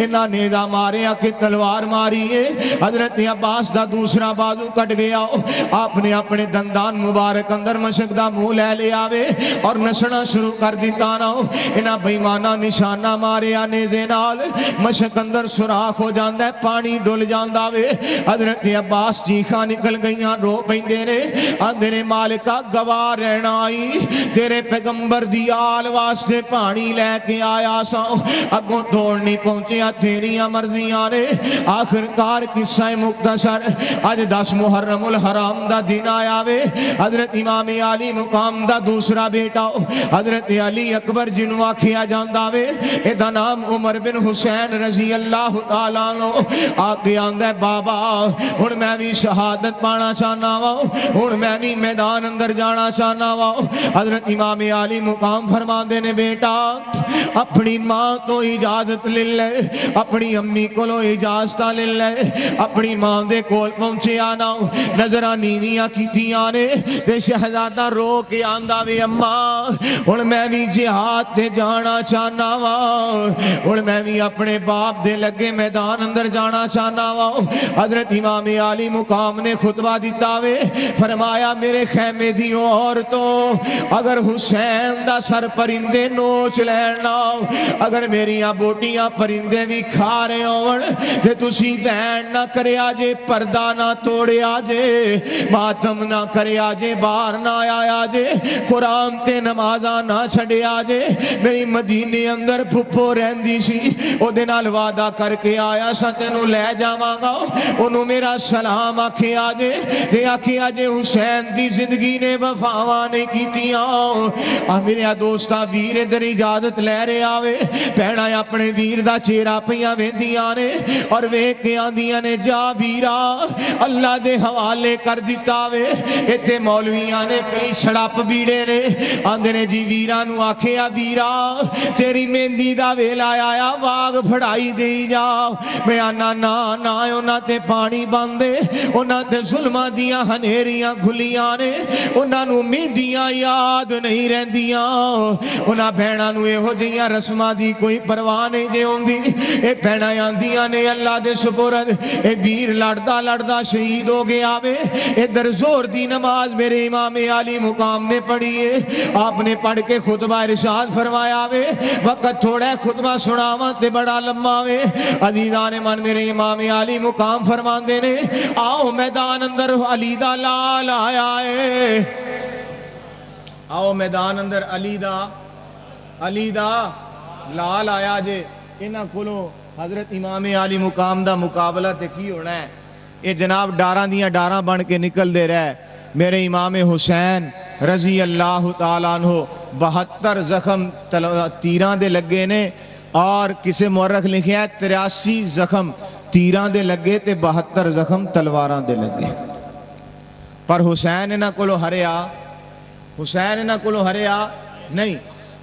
انہاں نیزہ مارے آکے تلوار ماری ہے، حضرت عباس دا دوسرا بازو کٹ گیا، آپ نے اپنے دندان مبارک اندر مشک دا منہ لے لے آوے اور نسنا شروع کر دیتا نہ ہو، انہاں بیمانہ نشانہ مارے آنے زینال، مشک اندر سراخ ہو جاندہ ہے، پانی ڈول جاندہ وے۔ حضرت عباس چیخاں نکل گئیاں رو پہندے نے، آندے نے مالکہ گواہ رہنا آئی، تیرے پیغمبر دی آل واسطے پانی لے کے آیا ساں، اگوں توڑ نہیں پہنچیا تیریاں مرضیاں نے۔ آخرکار قصہ مختصر اج 10 محرم الحرام دا دن آیا وے حضرت امام علی مقام دا دوسرا بیٹا حضرت علی اکبر جنوں آکھیا جاندا وے اے دا نام عمر بن حسین رضی اللہ تعالیٰ عنہ آکے آندا ہے بابا ہن میں بھی شہادت پانا چاہنا وا ہن میں بھی میدان اندر جانا چاہنا وا حضرت امام علی مقام فرماندے نے بیٹا اپنی ماں تو اجازت لے لے اپنی امی کولو اجازت لے لے اپنی ماں دے کول پہنچے آنا نظراں نیویاں کیتیاں نے تے شہزادہ رو کے آندا وے اماں ہن میں بھی جہاد تے جانا چاہنا وا ہن میں بھی اپنے باپ دے لگے میدان اندر جانا چاہنا وا حضرت امام علی مقام نے خطبہ دیتا وے فرمایا میرے خیمے دیوں عورتوں اگر حسین دا سر پرندے نوچ لینا اگر میریاں بوٹیاں پرندے بھی کھا رہے ہون تے تسی بہن نہ کرے آجے پردہ نہ توڑے آجے ماتم نہ کرے آجے باہر نہ آیا جے قرآن تے نمازاں نہ چھڑے آجے میری مدینے اندر پھپھو رہندی سی او دے نال وعدہ کر کے آیا سا تینوں لے جاواں گا انہوں میرا سلام آکھے آجے تے آکھے آجے حسین دی زندگی نے وفاواں نہیں کیتیاں میرے دوستا ویر ادھر اجازت لے رہے آوے پہنا اپنے ویر دا چہرہ پیاں ویندیاں نے اور ویکھ کے آندیاں نے جا ویرا اللہ دے حوالے کر دیتا وے ایتھے مولویاں نے کئی چھڑپ بیڑے نے آندے نے جی ویرا نو آکھیا ویرا تیری مہندی دا ویلا آیا واگ پھڑائی دئی جا میں آنا نا نا انہاں تے پانی باندے انہاں تے ظلماں دیاں ہنیریاں کھلیاں نے انہاں نو مہندیاں یاد نہیں رہندیاں انہاں بہناں نو ایہو جیاں رسماں دی کوئی پرواہ نہیں دے ہوندی اے بہناں آندیاں نے اللہ دے سپرد اے ویر لڑدا لڑدا شہید ہو گیا وے ادھر زور دی نماز میرے امام علی مقام نے پڑھی ہے آپ نے پڑھ کے خطبہ ارشاد فرمایا وے وقت تھوڑا ہے خطبہ سناواں تے بڑا لمبا وے عزیزان من میرے امام علی مقام فرماندے نے آؤ میدان اندر علی دا لال آیا ہے آؤ میدان اندر علی دا لال آیا جے انہاں کولو حضرت امام علی مقام دا مقابلہ تے کی ہونا ہے یہ جناب ڈاراں دیاں ڈاراں بن کے نکل دے رہا ہے میرے امام حسین رضی اللہ تعالیٰ عنہ 72 زخم تیراں دے لگے نے اور کسے مورخ لکھیا ہے 83 زخم تیراں دے لگے تے 72 زخم تلواراں دے لگے پر حسین انہاں کولو ہریا نہیں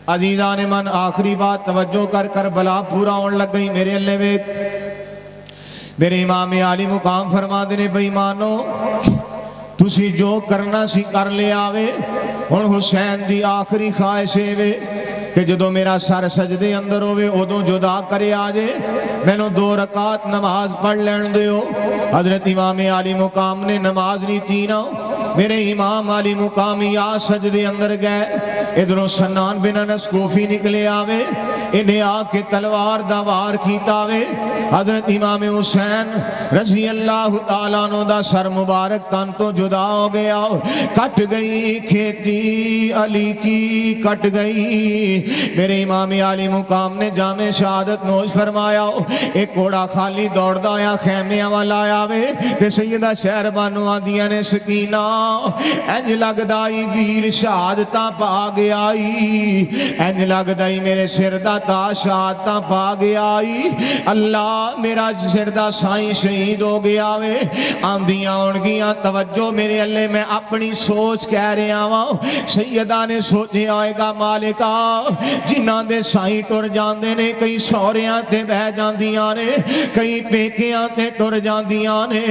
عزیزان من آخری بات توجہ کر بلا پورا ہون لگ گئی میرے اللہ ویک میرے امام علی مقام فرما دینے بھئی مانو تسی جو کرنا سی کر لے آوے ہن حسین دی آخری خواہش وے کہ جدو میرا سر سجدے اندر ہوئے ادو جدا کرے آجے میں نو 2 رکعت نماز پڑھ لین دیو حضرت امام علی مقام نے نماز نہیں تینا میرے امام علی مقام یا سجدے اندر گئے ادھروں سنان بن انس کوفی نکلے آوے انہیں آ کے تلوار دا وار کیتا وے حضرت امام حسین رضی اللہ تعالیٰ عنہ دا سر مبارک تن تو جدا ہو گیا کٹ گئی کھیتی علی کی کٹ گئی میرے امام علی مقام نے جامع شہادت نوش فرمایا ایک گھوڑا خالی دوڑ دایا خیمے والا آیا وے کہ سیدہ شہر بانو آدیاں نے سکینہ انج لگ دائی ویر شہادتاں پا گیائی انج لگ دائی میرے سر دا تا شہادتاں پا گیائی اللہ میرا سر دا سائیں شہید ہو گیا وے آندیاں اونگیاں توجہ میرے اللہ میں اپنی سوچ کہہ رہے آواں سیدہ نے سوچے آئے گا مالکہ جنہاں دے سائیں ٹر جاندے نے کئی سوریاں تے بہ جاندیاں نے کئی پیکیاں تے ٹر جاندیاں نے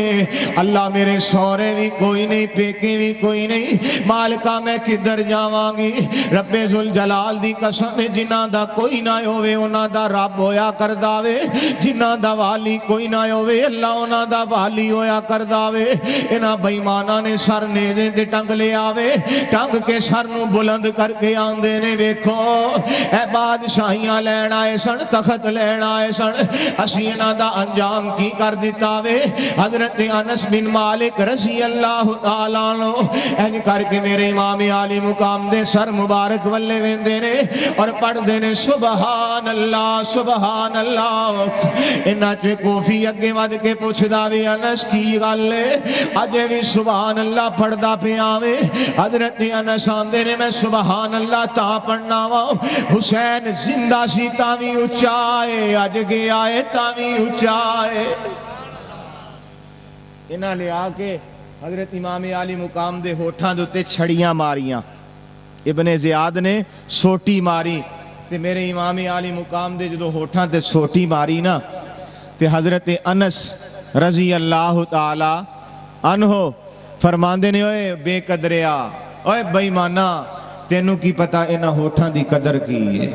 اللہ میرے سورے بھی کوئی نہیں پیکے بھی کوئی نہیں مالکہ میں کدھر جاواں گی رب ذوالجلال دی قسم جنہاں دا کوئی نہ ہوئے انہاں دا رب ہویا کر داوے جنہاں دا والی کوئی نہ ہوئے اللہ انہاں دا والی ہویا کر داوے انہاں بیمانہ نے سر نیزے دے ٹنگ لے آوے ٹنگ کے سر نو بلند کر کے آندے نے ویکھو اے بادشاہیاں لین آئے سن تخت لین آئے سن اسی انہاں دا انجام کی کر دیتا وے حضرت انس بن مالک رضی اللہ تعالیٰ عنہ اینج کر کے میرے امام علی مقام دے سر مبارک والے ویندے نے اور پڑھ دے نے سبحان اللہ انہاں چ کوفی اگے ود کے پوچھدا وے انس کی گل ہے اجے بھی سبحان اللہ پڑھدا پیا وے حضرت انس آندے نے میں سبحان اللہ تا پڑھنا وا حسین زندہ سی تا وی اچا ہے اج گیا ہے تا وی اچا ہے انہاں لے آ کے حضرت امام علی مقام دے ہوٹھاں دے تے چھڑیاں ماریاں ابن زیاد نے سوٹی ماری تے میرے امام علی مقام دے جدو ہوٹھاں تے سوٹی ماری نا تے حضرت انس رضی اللہ تعالی عنہ فرماندے نے اوے بے قدریا اوے بے ایمانا تینوں کی پتا انہاں ہوٹھاں دی قدر کی ہے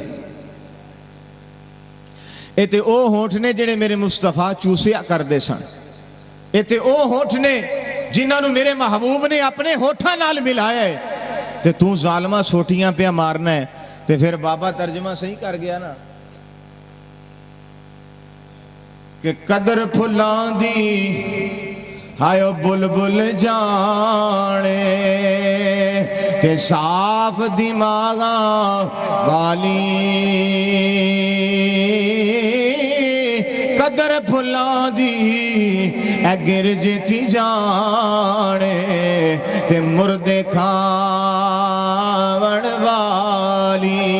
اے تے او ہونٹ نے جڑے میرے مصطفیٰ چوسیا کر دے سن اے تے او ہونٹ نے جنہاں نو میرے محبوب نے اپنے ہوٹھاں نال ملایا ہے تے تو ظالمہ سوٹیاں پہ مارنا ہے تے پھر بابا ترجمہ صحیح کر گیا نا کہ قدر پھلان دی ہائیو بلبل جانے تے صاف دماغاں والی قدر پھلان دی اے گرج کی جانے تے مردے کھاون والی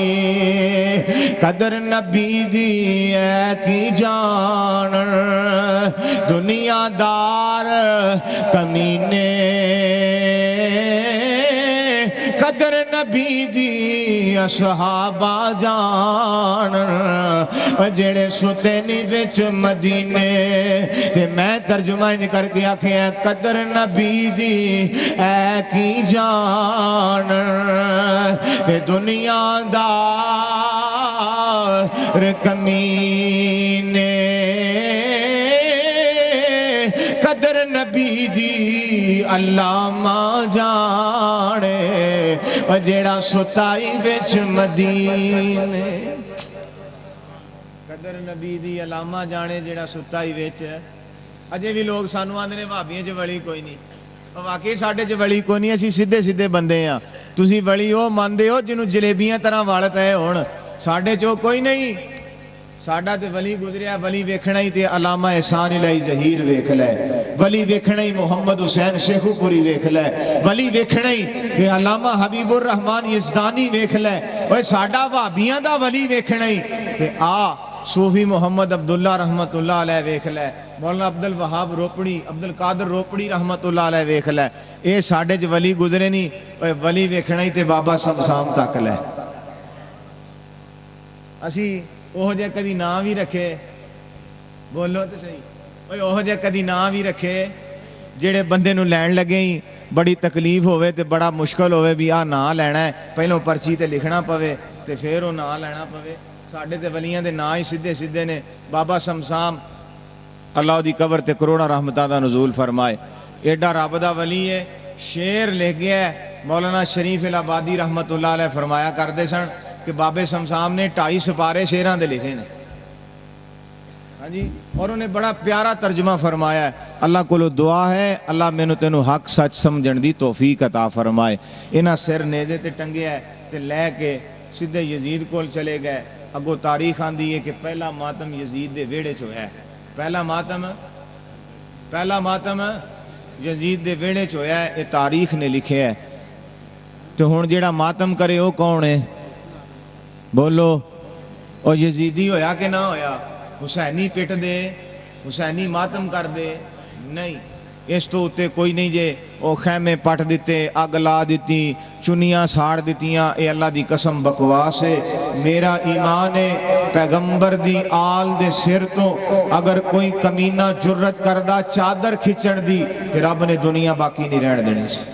قدر نبی دی اے کی جان دنیا دار کمینے قدر نبی دی اصحابہ جان جڑے ستے نی وچ مدینے تے میں ترجمہ نہیں کر کے آکھیں قدر نبی دی اے کی جان تے دنیا دار کمینے قدر نبی دی علامہ جانے جیڑا ستائی وچ مدینے قدر نبی دی علامہ جانے جیڑا ستائی وچ اجے بھی لوگ سانو آندے نے بھابیاں چ ولی کوئی نہیں واقعی ساڈے چ ولی کوئی نہیں اسی سیدھے سیدھے بندے ہاں تسی ولی او ماندے ہو جنوں جلیبیاں طرح وال پئے ہون ساڈے چ کوئی نہیں ساڈا تے ولی گزریا ولی ویکھنا ہی تے علامہ احسان الہی ظہیر ویکھ لے ولی ویکھنا ہی محمد حسین شیخو پوری ویکھ لے ولی ویکھنا ہی تے علامہ حبیب الرحمن یزدانی ویکھ لے اوے ساڈا وہابیاں دا ولی ویکھنا ہی تے آ صوفی محمد عبداللہ رحمت اللہ علیہ ویکھ لے مولانا عبد الوہاب روپڑی عبد القادر روپڑی رحمت اللہ علیہ ویکھ لے اے ساڈے چ ولی گزرے نہیں اوے ولی ویکھنا ہی تے بابا سمسام تک لے اسی اوہ جے کدی نام بھی رکھے بولو تو صحیح اوہ جے کدی نام بھی رکھے جڑے بندے نو لین لگے ہی بڑی تکلیف ہوئے تے بڑا مشکل ہوئے بھی آ نام لینا ہے پہلوں پرچی تے لکھنا پوے تے پھر وہ نام لینا پوے ساڈے تے ولیاں دے نام ہی سیدھے سیدھے نے بابا سمسام اللہ دی قبر تے کروڑا رحمتاں دا نزول فرمائے ایڈا رب دا ولی ہے شعر لکھ گیا ہے مولانا شریف الآبادی رحمت اللہ علیہ فرمایا کردے سن کہ بابے سمسام نے 2.5 سپارے شعراں دے لکھے نے ہاں جی اور انہیں بڑا پیارا ترجمہ فرمایا ہے اللہ کو دعا ہے اللہ مینوں تینوں حق سچ سمجھن دی توفیق عطا فرمائے انہاں سر نیزے تے ٹنگیا ہے تے لے کے سیدھے یزید کول چلے گئے اگوں تاریخ آندی ہے کہ پہلا ماتم یزید دے ویڑے چ ہویا ہے پہلا ماتم یزید دے ویڑے چ ہویا ہے یہ تاریخ نے لکھے ہے تو ہن جیڑا ماتم کرے وہ کون ہے بولو اور یزیدی ہویا کہ نہ ہویا حسینی پٹ دے حسینی ماتم کر دے نہیں اس تو اتے کوئی نہیں جے او خیمے پٹ دیتے اگ لا دیتی چنیاں ساڑ دیتیاں اے اللہ دی قسم بکواس ہے میرا ایمان ہے پیغمبر دی آل دے سر تو اگر کوئی کمینہ جرت کردہ چادر کھچن دی کہ رب نے دنیا باقی نہیں رہن دینی سی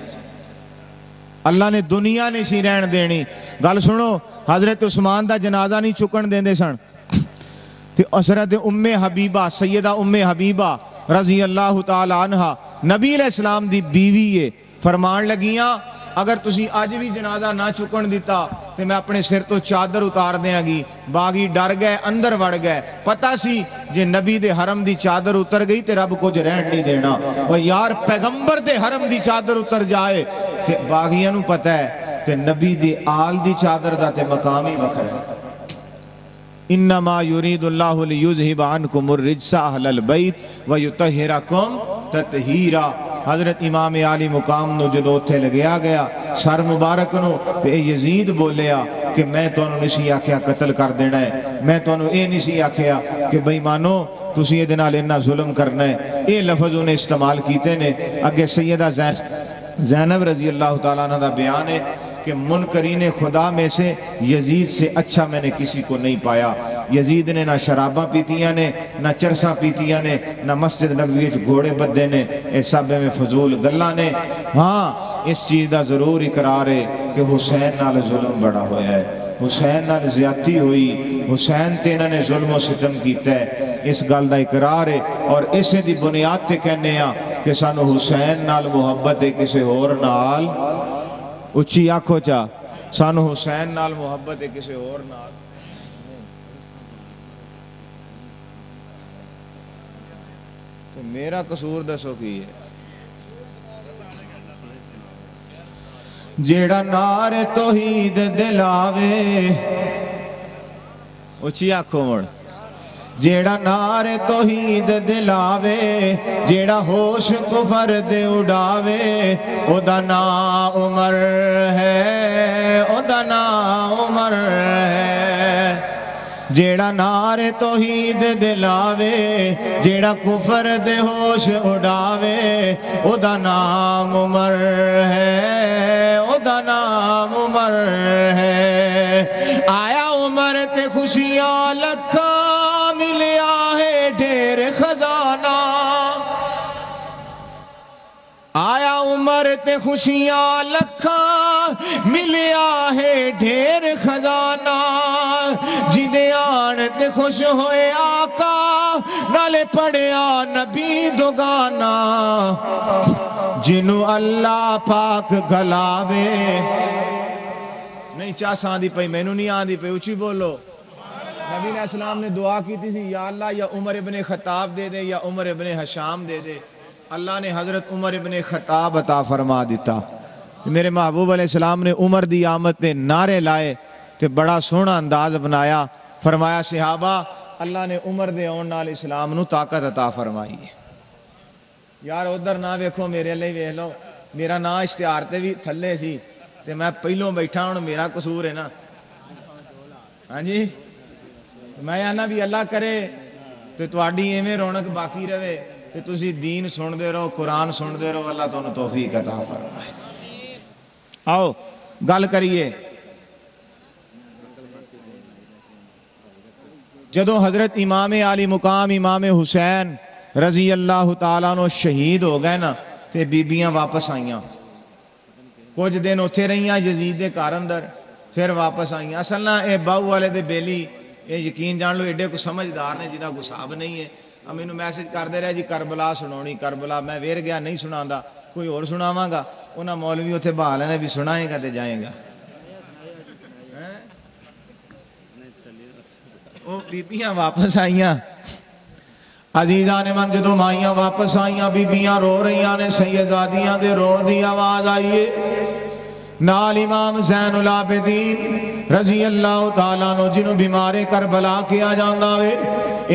اللہ نے دنیا نہیں سی رہن دینی گل سنو حضرت عثمان دا جنازہ نہیں چکن دیندے سن تے حضرت ام حبیبہ سیدہ ام حبیبہ رضی اللہ تعالی عنہ نبی علیہ السلام دی بیوی ہے فرمان لگیاں اگر تسی آج بھی جنازہ نہ چکن دیتا تے میں اپنے سر تو چادر اتار دیاں گی باغی ڈر گئے اندر وڑ گئے پتہ سی جے نبی دے حرم دی چادر اتر گئی تے رب کچھ رہن نہیں دینا اور یار پیغمبر دے حرم دی چادر اتر جائے تے باغیاں نو پتہ ہے تے نبی دی آل دی چادر دا تے مقام ہی وکھرا ہے۔ انما یرید اللہ لیذہب عنکم الرجس اہل البیت ویطہرکم تطہیرا۔ حضرت امام عالی مقام نو جدو اتھے لگیا گیا سر مبارک نو تے یزید بولیا کہ میں تانوں نہیں آکھیا قتل کر دینا ہے، میں تانوں اے نہیں آکھیا کہ بھئی مانو تسی یہ نال اتنا ظلم کرنا ہے۔ اے لفظ انہیں استعمال کیتے نے۔ اگے سیدہ زینب رضی اللہ تعالیٰ عنہ دا بیان ہے کہ منکرین خدا میں سے یزید سے اچھا میں نے کسی کو نہیں پایا۔ یزید نے نہ شراباں پیتیاں نے، نہ چرساں پیتیاں نے، نہ مسجد نبوی وچ گھوڑے بدے نے، اے سب میں فضول گلاں نے۔ ہاں اس چیز دا ضرور اقرار ہے کہ حسین نال ظلم بڑا ہویا ہے، حسین نال زیادتی ہوئی، حسین تے انہوں نے ظلم و ستم کیتا ہے، اس گل دا اقرار ہے۔ اور اسے دی بنیاد تے کہنے ہاں کہ سانو حسین نال محبت ہے، کسے ہور نال اچھی آنکھو چا سانو حسین نال محبت ہے، کسے اور نال۔ تو میرا قصور دسو کی ہے؟ جیڑا نار توحید دلاوے، اچھی آنکھو مڑ، جیڑا نار توحید دلاوے، جیڑا ہوش کفر دے اڑاوے، او دا نام عمر ہے، او دا نام عمر ہے۔ جیڑا نار توحید دلاوے، جیڑا کفر دے ہوش اڑاوے، او دا نام عمر ہے، او دا نام عمر ہے۔ آیا عمر تے خوشیاں لکھا، ملیا ہے ڈھیر خزانہ۔ آیا عمر تے خوشیاں لکھا، ملیا ہے ڈھیر خزانہ۔ جدے آن تے خوش ہوئے آقا، نالے پڑھیا نبی دو گانا۔ جنوں اللہ پاک گلاوے، نہیں چاہ ساندھی پئی، میں نو نہیں آندھی پئی، اچھی بولو۔ نبی علیہ السلام نے دعا کی تھی یا اللہ یا عمر ابن خطاب دے دے یا عمر ابن حشام دے دے۔ اللہ نے حضرت عمر ابن خطاب عطا فرما دیتا۔ میرے محبوب علیہ السلام نے عمر دی آمد نے نعرے لائے تے بڑا سونا انداز بنایا، فرمایا صحابہ اللہ نے عمر دے اون نال اسلام نو طاقت عطا فرمائی ہے۔ یار ادھر نہ ویکھو، میرے لئے ویکھ لو، میرا نا اشتہار تے بھی تھلے سی تے میں پہلوں بیٹھا ہوں، میرا قصور ہے نا۔ ہاں جی، میں آنا بھی اللہ کرے تو تواڈی ایویں رونق باقی رہے تے تسی دین سن دے رہو، قرآن سن دے رہو، اللہ تانوں توفیق عطا فرمائے۔ آؤ گل کریے، جدو حضرت امام عالی مقام امام حسین رضی اللہ تعالیٰ عنہ شہید ہو گئے نا تے بیبیاں واپس آئیاں، کچھ دن اتھے رہیاں یزید دے گھر اندر، پھر واپس آئیاں۔ اصل نہ اے باؤ والے دے بیلی، اے یقین جان لو ایڈے کو سمجھدار نے جنہاں کو حساب نہیں ہے۔ اب مینوں میسج کر دے رہا جی کربلا سناونی، کربلا میں ویر گیا نہیں سناندا، کوئی اور سناواں گا، انہاں مولوی اتھے بحال نے بھی سنائے گا تے جائے گا۔ وہ بیبیاں واپس آئیاں، عزیزان من جدو مائیاں واپس آئیاں، بیبیاں رو رہیاں نے، سیدادیاں دے رو دی آواز آئیے، نال امام زین العابدین رضی اللہ تعالیٰ عنہ جنہوں بیمارے کربلا کیا جاندہ وے،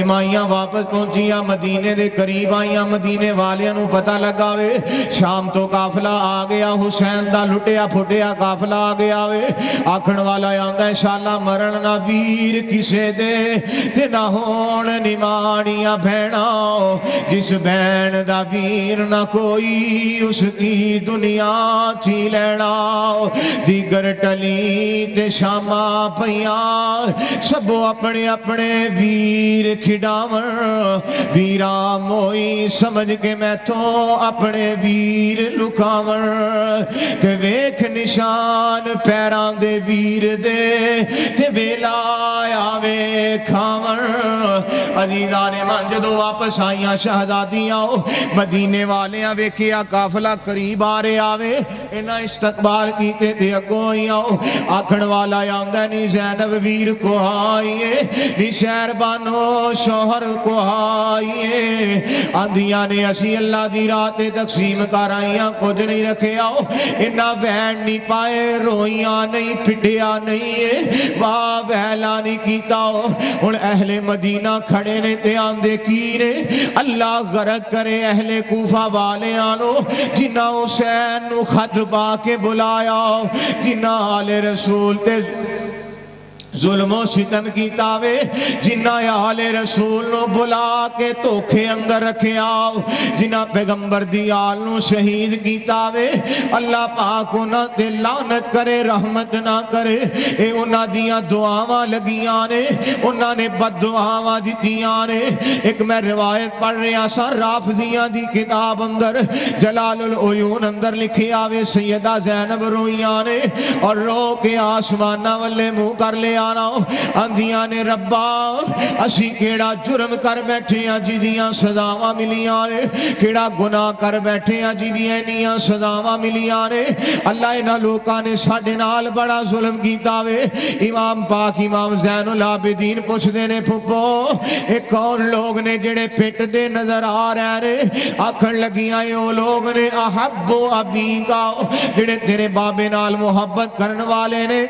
امائیاں واپس پہنچیاں، مدینے دے قریب آئیاں، مدینے والیاں نو پتہ لگا وے شام تو قافلہ آ گیا، حسین دا لٹیا پھٹیا قافلہ آ گیا وے۔ آکھن والا آندا ہے انشاءاللہ مرن نہ ویر کسے دے تے نہ ہون نمانیاں بھینا، جس بہن دا ویر نہ کوئی اس کی دنیا تھی لینا۔ دیگر ٹلی تے شامہ پیاں سبو اپنے اپنے ویر کھڈاون، ویرا موئی سمجھ کے میں تو اپنے ویر لکاون، تے ویکھ نشان پیران دے ویر دے تے ویلا آوے کھاون۔ عزیزان من جدو واپس آئیاں شہزادیاں، مدینے والیاں ویکھیا قافلہ قریب آ رہے آوے، انہاں استقبال کیتے تے اگوں آئیاں، آکھن والا آندا نہیں زینب ویر کو آئیے، نی شہر بانو شوہر کو آئیے آندیاں نے اسی اللہ دی راہ تے تقسیم کر آئیاں کچھ نہیں رکھے آؤ انہاں وین نہیں پائے روئیاں نہیں پھٹیا نہیں واہ ویلا نہیں کیتا ہو ہن اہل مدینہ کھڑے نے تے آندے کی نے اللہ غرق کرے اہل کوفہ والے آنو جنہ حسین نو خط پا کے بلایا جنہ آل رسول تے ظلم و ستم کی تاوے جنہ آل رسول نو بلا کے توکھے اندر رکھے آؤ جنہ پیغمبر دی آل نو شہید کی تاوے اللہ پاک انہاں تے لعنت کرے رحمت نہ کرے اے انہاں دیاں دعاواں لگیاں نے انہاں نے بد دعاواں دتیاں نے ایک میں روایت پڑھ رہا سا رافضیاں دی کتاب اندر جلال العیون اندر لکھی آوے سیدہ زینب روئیاں نے اور رو کے آسمانہ والے منہ کر لے آندیاں نے ربا اسی کیڑا جرم کر بیٹھے ہیں جدیاں سزاواں ملیاں نے کیڑا گناہ کر بیٹھے ہیں جدیاں نیاں سزاواں ملیاں نے اللہ انہاں لوکاں نے ساڈے نال بڑا ظلم کیتا وے امام پاک امام زین العابدین پوچھ دے نے پھپو اے کون لوگ نے جڑے پٹ دے نظر آ رہے نے آکھن لگیاں اے او لوگ نے احب ابی کا جڑے تیرے بابے نال محبت کرن والے نے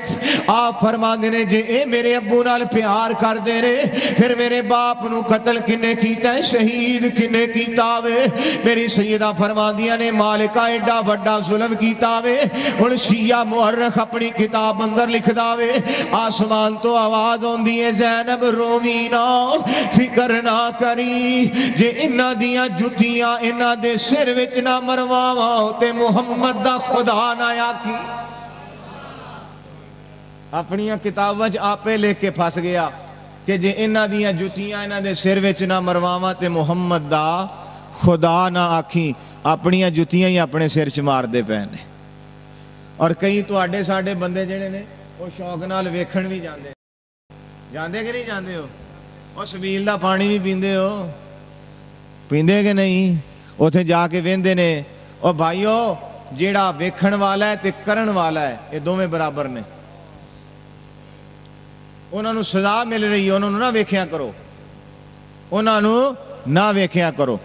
آپ فرماندے نے جے اے میرے ابو نال پیار کر دے رہے پھر میرے باپ نو قتل کنے کیتا ہے شہید کنے کیتا وے میری سیدہ فرماندیاں نے مالکہ ایڈا بڑا ظلم کیتا وے ان شیعہ مورخ اپنی کتاب اندر لکھ داوے آسمان تو آواز ہوندی ہے زینب رومی نا فکر نہ کری جے انہاں دیاں جتیاں انہاں دے سر وچ نہ مرواواں تے محمد دا خدا نہ آکی اپنی کتاباں آپے لے کے پھس گیا کہ جے انہاں دیاں جتیاں انہاں دے سر وچ نہ مرواواں تے محمد دا خدا نہ آکھی اپنی جتیاں ہی اپنے سر چ مار دے پے نے اور کئی تواڈے ساڈے بندے جڑے نے وہ شوق نال ویکھن بھی جاندے جاندے کہ نہیں جاندے ہو وہ سبیل دا پانی بھی پیندے ہو پیندے کہ نہیں اوتھے جا کے ویندے نے او بھائیو جیڑا ویکھن والا ہے تے کرن والا ہے یہ دوویں برابر نے انہاں نو سزا مل رہی ہے انہاں نو نہ ویکھیا کرو انہاں نو نہ ویکھیا کرو